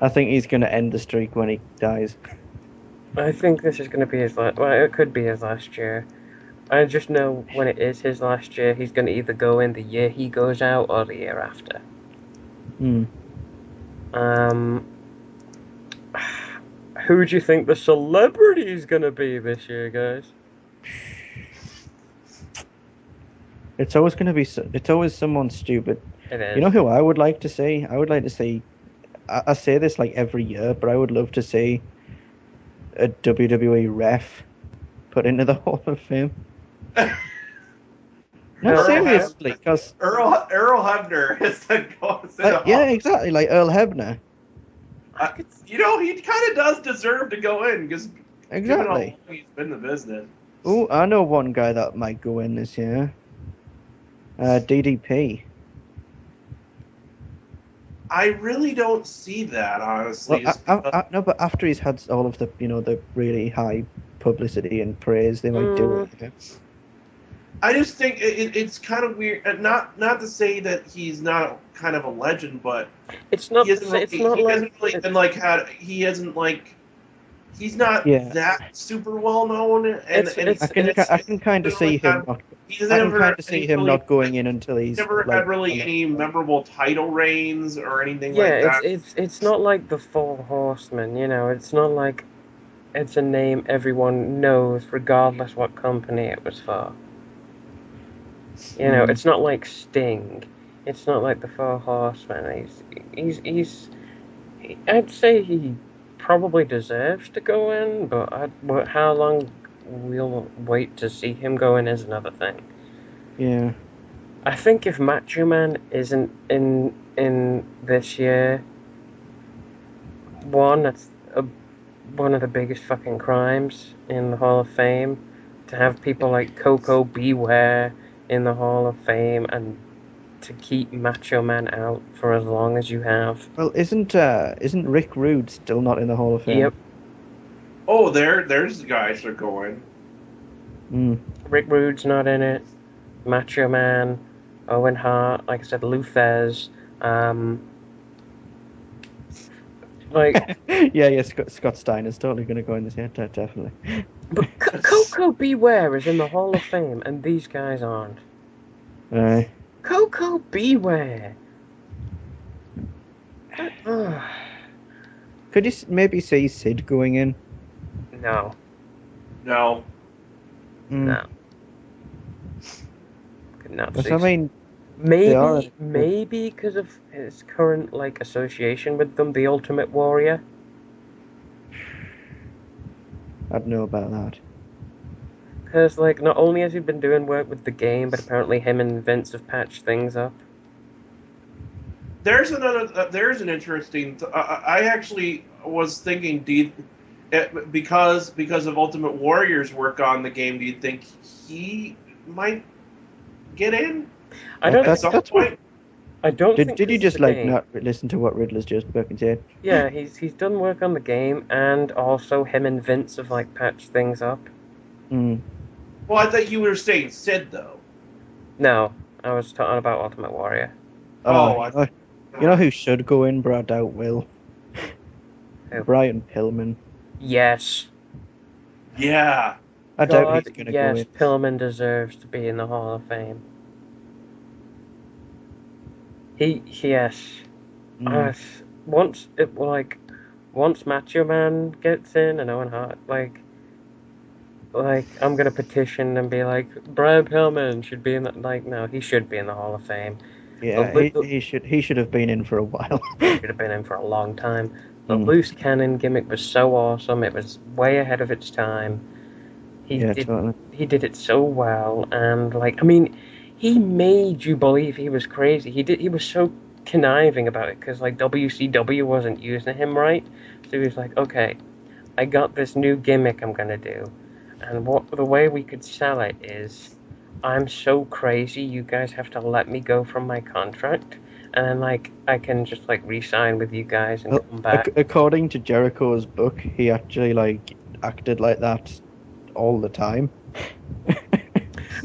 I think he's going to end the streak when he dies. I think this is going to be his last... Well, it could be his last year. I just know when it is his last year, he's going to either go in the year he goes out or the year after. Who do you think the celebrity is going to be this year, guys? It's always going to be... It's always someone stupid. It is. You know who I would like to see? I would like to see... I say this like every year, but I would love to see a WWE ref put into the Hall of Fame. No, seriously, because Earl Hebner is the yeah, exactly, like Earl Hebner. He kind of does deserve to go in because exactly he's been in the business. Oh, I know one guy that might go in this year. DDP. I really don't see that, honestly. Well, no, but after he's had all of the, the really high publicity and praise, they might do it. Yeah. I just think it's kind of weird. Not to say that he's not kind of a legend, but it's not. He's not that super well known. I can kind of see him. Not going in until he's never had really any memorable title reigns or anything like that. Yeah, it's not like the Four Horsemen. It's not like it's a name everyone knows, regardless what company it was for. You know, it's not like Sting. It's not like the Four Horsemen. He's. I'd say he probably deserves to go in, but how long we'll wait to see him go in is another thing. Yeah. I think if Macho Man isn't in this year, that's one of the biggest fucking crimes in the Hall of Fame. To have people like Coco Beware in the Hall of Fame and to keep Macho Man out for as long as you have. Well, isn't Rick Rude still not in the Hall of Fame? Yep. Oh, there's guys that are going. Rick Rude's not in it. Macho Man, Owen Hart, like I said, Lou Thez, yeah, Scott Steiner's totally going to go in this year, definitely. But Coco Beware is in the Hall of Fame, and these guys aren't. Coco Beware. Could you maybe see Sid going in? No. No. No. Could not see. I mean, maybe because of his current association with them, the Ultimate Warrior. I'd know about that. Because not only has he been doing work with the game, but apparently him and Vince have patched things up. There's an interesting. I actually was thinking, because of Ultimate Warrior's work on the game, do you think he might get in? I don't. That's point. I don't. Did you just not listen to what Riddler's just fucking said? Yeah, he's done work on the game, and also him and Vince have patched things up. Well, I thought you were saying Sid though. No, I was talking about Ultimate Warrior. You know who should go in, but I doubt will. Who? Brian Pillman. Yes. Yeah. I doubt he's gonna go in. Yes, Pillman deserves to be in the Hall of Fame. Yes. Once Macho Man gets in and Owen Hart, I'm gonna petition and be like, Brian Pillman should be in that. No, he should be in the Hall of Fame. Yeah, he should have been in for a while. He should have been in for a long time. The loose cannon gimmick was so awesome. It was way ahead of its time. He did it so well, and he made you believe he was crazy. He was so conniving about it because WCW wasn't using him right. So he was like, okay, I got this new gimmick I'm gonna do, and the way we could sell it is, I'm so crazy, you guys have to let me go from my contract, and then I can just re-sign with you guys and come back. According to Jericho's book, he actually acted like that all the time.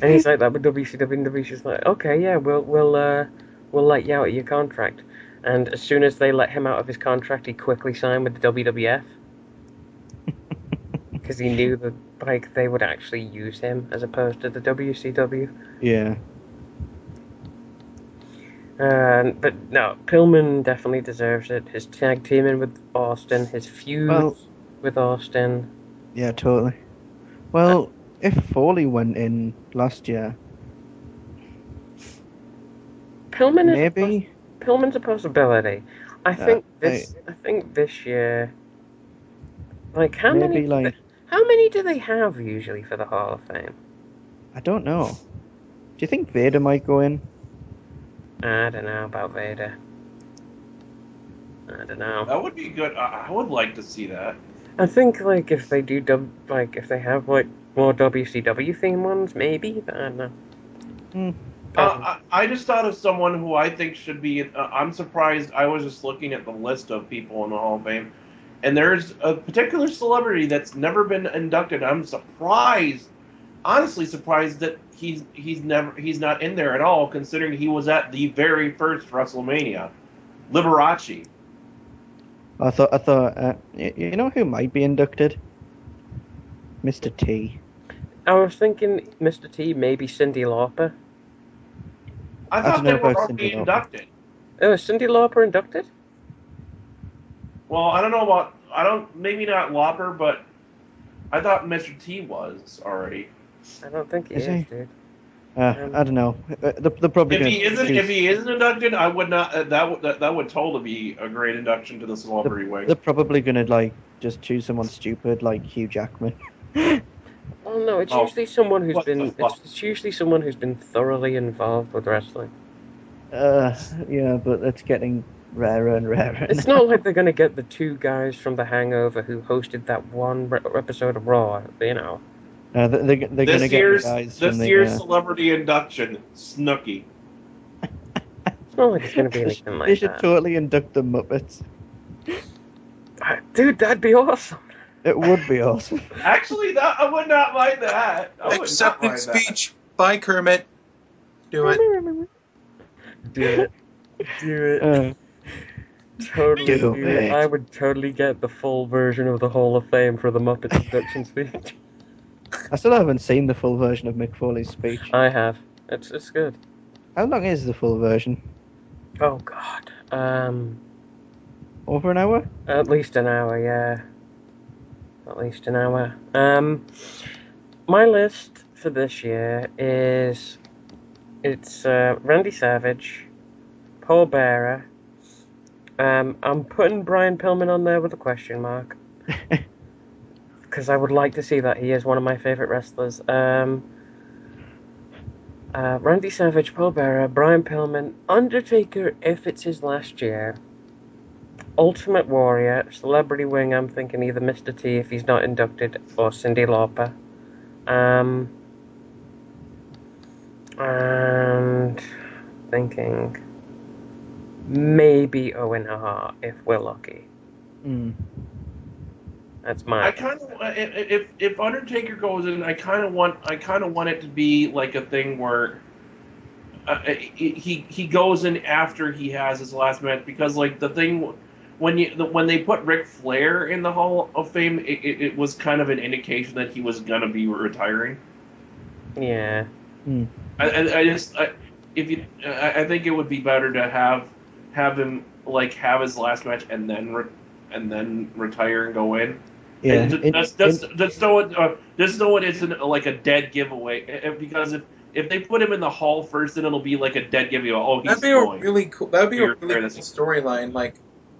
And he's like that with WCW, and WCW's like, okay, yeah, we'll let you out of your contract. And as soon as they let him out of his contract, he quickly signed with the WWF. Because he knew that they would actually use him as opposed to the WCW. Yeah. But no, Pillman definitely deserves it. His tag teaming with Austin, his feud with Austin. Yeah, totally. Well, if Foley went in last year, Pillman's a possibility. I think this year, how many do they have usually for the Hall of Fame? I don't know. Do you think Vader might go in? I don't know about Vader. I don't know. That would be good. I would like to see that. I think if they do if they have more WCW themed ones, maybe. I don't know. I just thought of someone who I think should be. I'm surprised. I was just looking at the list of people in the Hall of Fame, and there's a particular celebrity that's never been inducted. I'm surprised, honestly surprised that he's not in there at all, considering he was at the very first WrestleMania, Liberace. I thought, you know who might be inducted? Mr. T. I was thinking Mr. T, maybe Cyndi Lauper. I thought they were already inducted. Oh, is Cyndi Lauper inducted? Well, I don't know about, maybe not Lauper, but I thought Mr. T was already. I don't think he Is is, he? dude. I don't know. They're probably If gonna he isn't, choose- if he isn't inducted, I would not. That would totally be a great induction to the celebrity wing. they're probably gonna like just choose someone stupid like Hugh Jackman. Oh no, it's Oh, usually someone who's what the been. fuck? It's usually someone who's been thoroughly involved with wrestling. Yeah, but it's getting rarer and rarer. It's not like they're gonna get the two guys from The Hangover who hosted that one episode of Raw. You know. They're gonna get the guys This from year's the. celebrity induction, Snooki. It's not like it's gonna be anything They like should that. totally induct the Muppets. Dude, that'd be awesome. It would be awesome. Actually, I would not mind that. I would not Acceptance mind that. speech by Kermit. Do it. Do it. Do it. Totally. Do Dude, it. I would totally get the full version of the Hall of Fame for the Muppets induction speech. I still haven't seen the full version of Mick Foley's speech. I have. It's good. How long is the full version? Oh God. Over an hour? At least an hour, yeah. At least an hour. My list for this year is it's Randy Savage, Paul Bearer. I'm putting Brian Pillman on there with a question mark because I would like to see that. He is one of my favorite wrestlers. Randy Savage, Paul Bearer, Brian Pillman, Undertaker if it's his last year. Ultimate Warrior, Celebrity Wing, I'm thinking either Mr. T if he's not inducted, or Cyndi Lauper. And thinking maybe Owen Hart if we're lucky. Mm. That's my. I kind of if Undertaker goes in, I kind of want it to be like a thing where he goes in after he has his last match, because like the thing when they put Ric Flair in the Hall of Fame, it was kind of an indication that he was gonna be retiring. Yeah. Mm. I think it would be better to have him like have his last match and then retire and go in. Yeah. Just so it isn't like a dead giveaway, because if they put him in the Hall first, then it'll be like a dead giveaway. Oh, he's That'd be going. a really cool. That'd be a You're really fair, cool that's- storyline. Like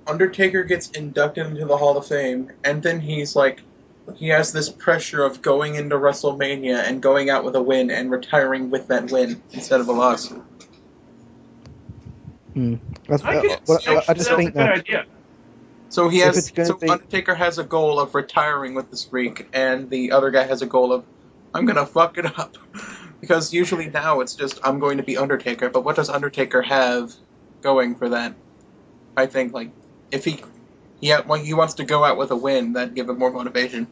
Undertaker gets inducted into the Hall of Fame, and then he's like, he has this pressure of going into WrestleMania and going out with a win and retiring with that win instead of a loss. That's, I I just that's think a good that idea. So he If has. it's gonna So be- Undertaker has a goal of retiring with the streak, and the other guy has a goal of, I'm gonna fuck it up, because usually now it's just I'm going to be Undertaker. But what does Undertaker have going for that? I think like if he wants to go out with a win, that'd give him more motivation.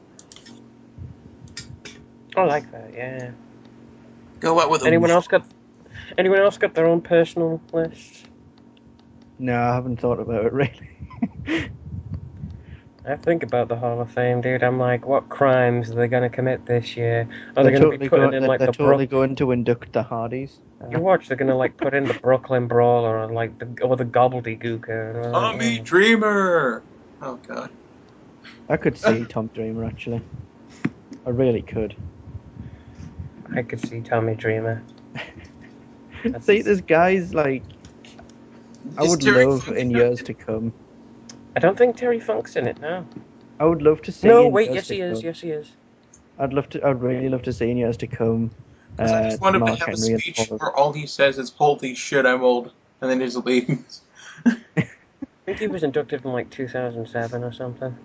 I like that. Yeah. Go out with a Anyone win. else got their own personal list? no, I haven't thought about it really. I think about the Hall of Fame, dude. I'm like, what crimes are they going to commit this year? Are they going to be putting in like they're the totally going to induct the Hardys. You watch, they're going to like put in the Brooklyn Brawler or like the Gobbledygook. Tommy Dreamer. Oh god. I could see Tom Dreamer actually. I really could. I could see Tommy Dreamer. See, there's guys like I Is would Terry love Funk in inducted? years to come. I don't think Terry Funk's in it now. I would love to see. No, in wait, years yes to he is. come. Yes he is. I'd really love to see in years to come. 'Cause I just want him to Mark have a Henry and speech Paul- where all he says is "Holy shit, I'm old," and then just leaves. I think he was inducted in like 2007 or something.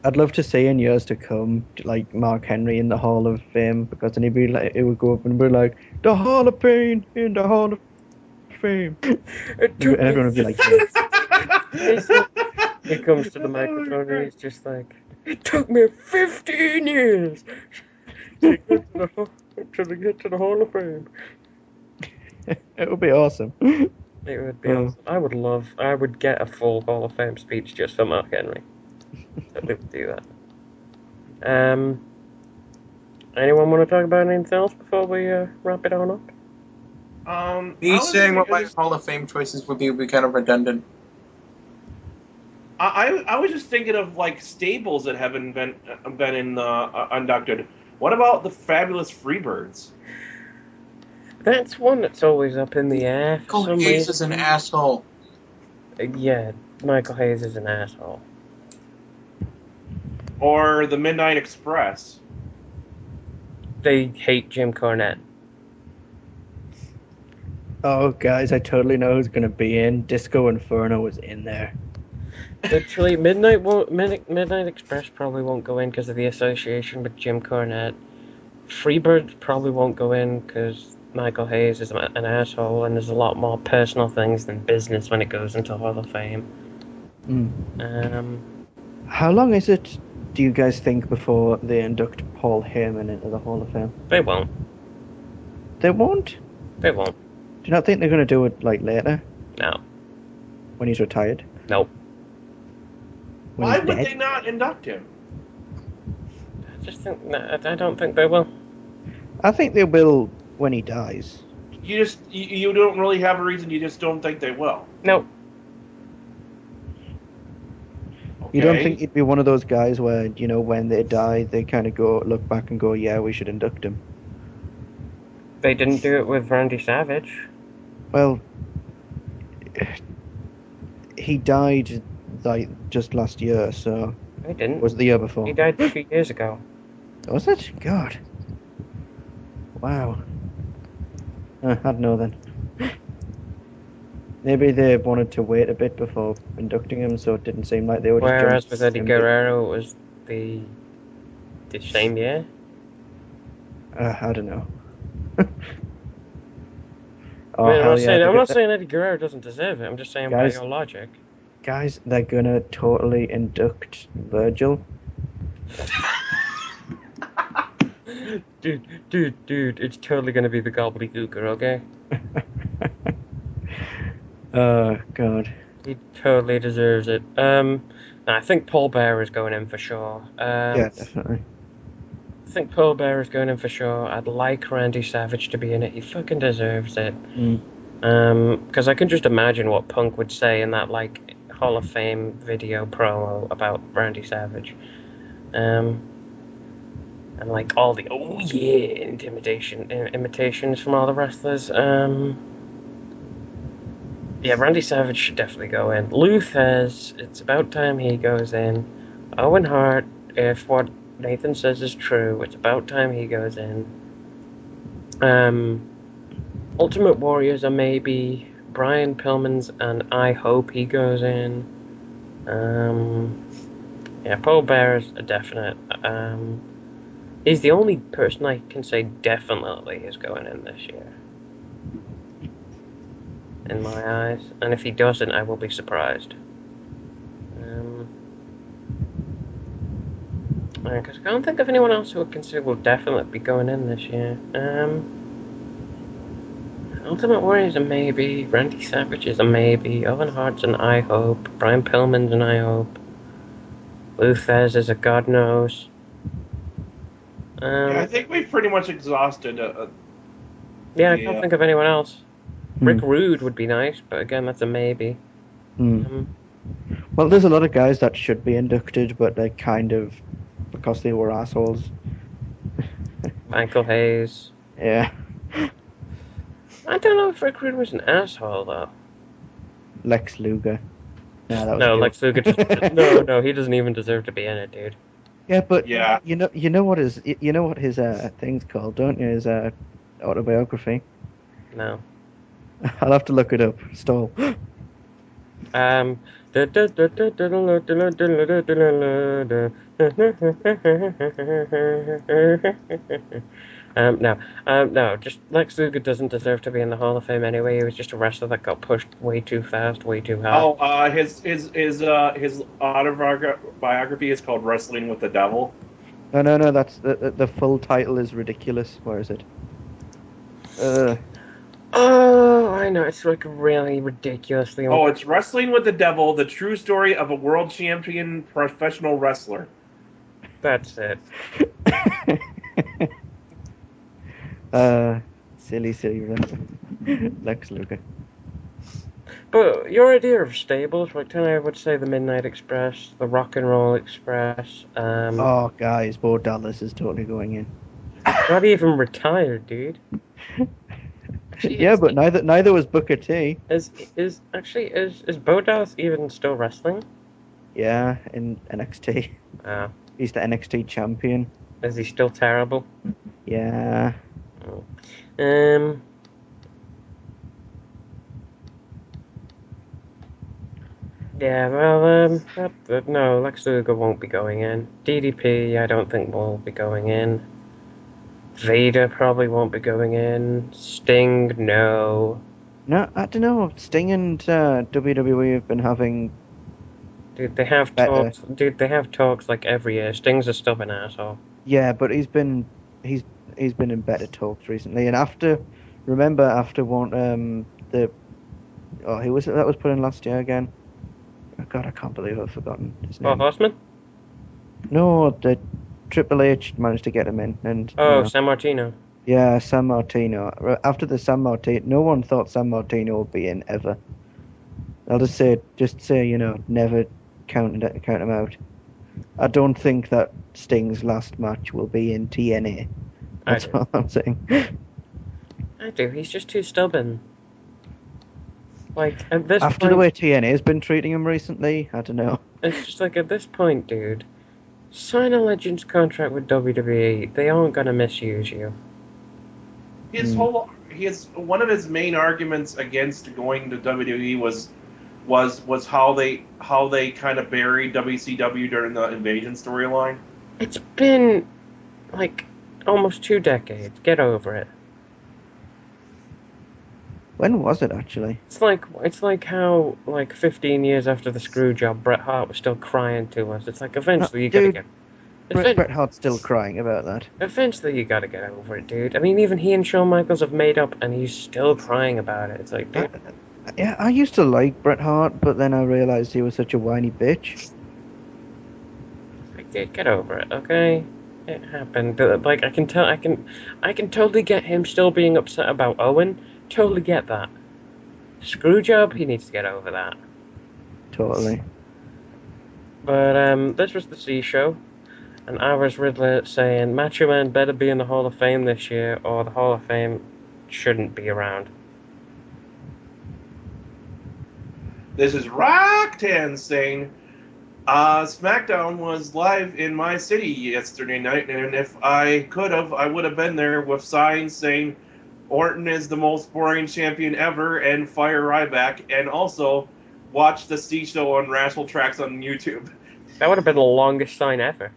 I'd love to see in years to come, like Mark Henry in the Hall of Fame, because then he would go up and be like, "The Hall of Fame in the Hall of Fame," It and everyone would be like, "Yeah." He comes to the microphone and he's just like, it took me 15 years to get to the Hall of Fame. It would be awesome. It would be Yeah. awesome. I would get a full Hall of Fame speech just for Mark Henry. I would do that. Anyone want to talk about anything else before we wrap it on up? Me saying what my Hall of Fame choices would be kind of redundant. I was just thinking of like stables that haven't been inducted. What about the fabulous Freebirds? That's one that's always up in the air for Michael some Hayes reason. is an asshole. Yeah, Michael Hayes is an asshole. Or the Midnight Express? They hate Jim Cornette. Oh, guys, I totally know who's going to be in. Disco Inferno was in there. Literally, Midnight Express probably won't go in because of the association with Jim Cornette. Freebird probably won't go in because Michael Hayes is an asshole, and there's a lot more personal things than business when it goes into Hall of Fame. How long is it, do you guys think, before they induct Paul Heyman into the Hall of Fame? They won't. They won't? They won't. Do you not think they're going to do it, like, later? No. When he's retired? Nope. When Why he's would dead? they not induct him? I don't think they will. I think they will when he dies. You don't really have a reason. You just don't think they will. Nope. You don't Okay. think he'd be one of those guys where, you know, when they die, they kind of look back and go, yeah, we should induct him? They didn't do it with Randy Savage. Well, he died, like, just last year, so... They didn't. Was it the year before? He died 2 years ago. Was it? God. Wow. I don't know then. Maybe they wanted to wait a bit before inducting him, so it didn't seem like they would just Whereas jump with Eddie in. Guerrero, it was the same year. I don't know. I mean, hell yeah, I'm not saying Eddie Guerrero doesn't deserve it. I'm just saying by Guys. your logic. Guys, they're gonna totally induct Virgil. Dude, it's totally gonna be the gobbledygooker, okay? Oh, God. He totally deserves it. I think Paul Bearer is going in for sure. Yeah, definitely. I think Paul Bearer is going in for sure. I'd like Randy Savage to be in it. He fucking deserves it. Because I can just imagine what Punk would say in that, like, Hall of Fame video promo about Randy Savage. And, like, all the, oh yeah, imitations from all the wrestlers. Yeah, Randy Savage should definitely go in. Luthez, it's about time he goes in. Owen Hart, if what Nathan says is true, it's about time he goes in. Ultimate Warriors are maybe. Brian Pillman's, and I hope he goes in. Yeah, Paul Bearer's a definite. He's the only person I can say definitely is going in this year. In my eyes. And if he doesn't, I will be surprised. Because I can't think of anyone else who I can say will definitely be going in this year. Ultimate Warrior's a maybe. Randy Savage is a maybe. Owen Hart's an I hope. Brian Pillman's an I hope. Luthez is a God knows. Yeah, I think we've pretty much exhausted. Yeah, I can't think of anyone else. Rick Hmm. Rude would be nice, but again, that's a maybe. Well, there's a lot of guys that should be inducted, but they kind of, because they were assholes. Michael Hayes. Yeah. I don't know if Rick Rude was an asshole, though. Lex Luger. Yeah, that was No, good. Lex Luger just, no, he doesn't even deserve to be in it, dude. Yeah, but Yeah. you know what his thing's called, don't you? His autobiography. No. I'll have to look it up. Stall. No, just Lex Luger doesn't deserve to be in the Hall of Fame anyway. He was just a wrestler that got pushed way too fast, way too hard. Oh, his autobiography is called Wrestling with the Devil. No. That's the full title is ridiculous. Where is it? Oh, I know. It's like really ridiculously. Oh, it's Wrestling with the Devil: The True Story of a World Champion Professional Wrestler. That's it. Silly wrestler. Lex Luger. But your idea of stables, like then I would say the Midnight Express, the Rock and Roll Express. Oh, guys, Bo Dallas is totally going in. Not even retired, dude. Actually, Yeah, but neither was Booker T. Is Bo Dallas even still wrestling? Yeah, in NXT. He's the NXT champion. Is he still terrible? Yeah. Oh. Yeah, well, no, Lex Luger won't be going in. DDP, I don't think will be going in. Vader probably won't be going in. Sting, no. No, I don't know. Sting and WWE have been having. Dude, they have better. talks. Dude, they have talks like every year. Sting's a stubborn asshole. Yeah, but he's been in better talks recently. And after what who was it that was put in last year again? Oh God, I can't believe I've forgotten his Paul name. Horseman? No, the Triple H managed to get him in, and San Martino. Yeah, San Martino. After the San Martino, no one thought San Martino would be in ever. I'll just say, never count him out. I don't think that Sting's last match will be in TNA. That's all I'm saying. I do. He's just too stubborn. Like at this After point, the way TNA's been treating him recently, I don't know. It's just like at this point, dude. Sign a Legends contract with WWE. They aren't gonna misuse you. One of his main arguments against going to WWE was how they kind of buried WCW during the Invasion storyline. It's been like almost 2 decades. Get over it. When was it actually? It's like how 15 years after the screw job, Bret Hart was still crying to us. It's like eventually you gotta get. Bret Hart's still crying about that. Eventually you gotta get over it, dude. I mean, even he and Shawn Michaels have made up, and he's still crying about it. It's like, dude. Yeah, I used to like Bret Hart, but then I realized he was such a whiny bitch. Get over it, okay? It happened. Like I can totally get him still being upset about Owen. Totally get that. Screwjob, he needs to get over that. Totally. But this was the C show, and I was Riddler saying Macho Man better be in the Hall of Fame this year, or the Hall of Fame shouldn't be around. This is Rocktan saying, SmackDown was live in my city yesterday night, and if I could have, I would have been there with signs saying Orton is the most boring champion ever and fire Ryback, and also watch the C show on Wrestle Tracks on YouTube. That would have been the longest sign ever.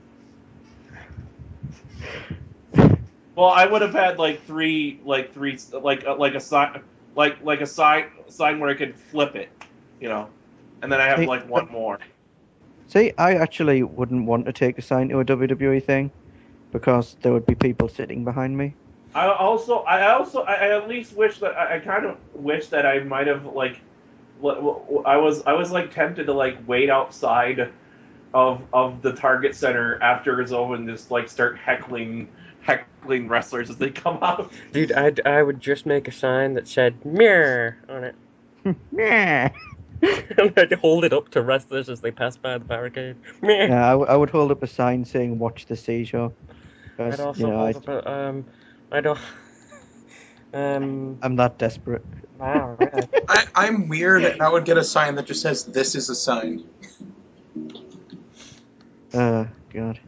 Well, I would have had like a sign where I could flip it, and then I have like one more. See, I actually wouldn't want to take a sign to a WWE thing because there would be people sitting behind me. I at least wish that I kind of wish that I might have I was like tempted to like wait outside of the Target Center after it's over and just like start heckling wrestlers as they come out. Dude, I would just make a sign that said "mirror" on it. Yeah. And I'd hold it up to wrestlers as they pass by the barricade. Yeah, I would hold up a sign saying "Watch the C show." I'd also hold up a I'm that desperate. Wow, really? I'm weird, and I would get a sign that just says, "This is a sign." God.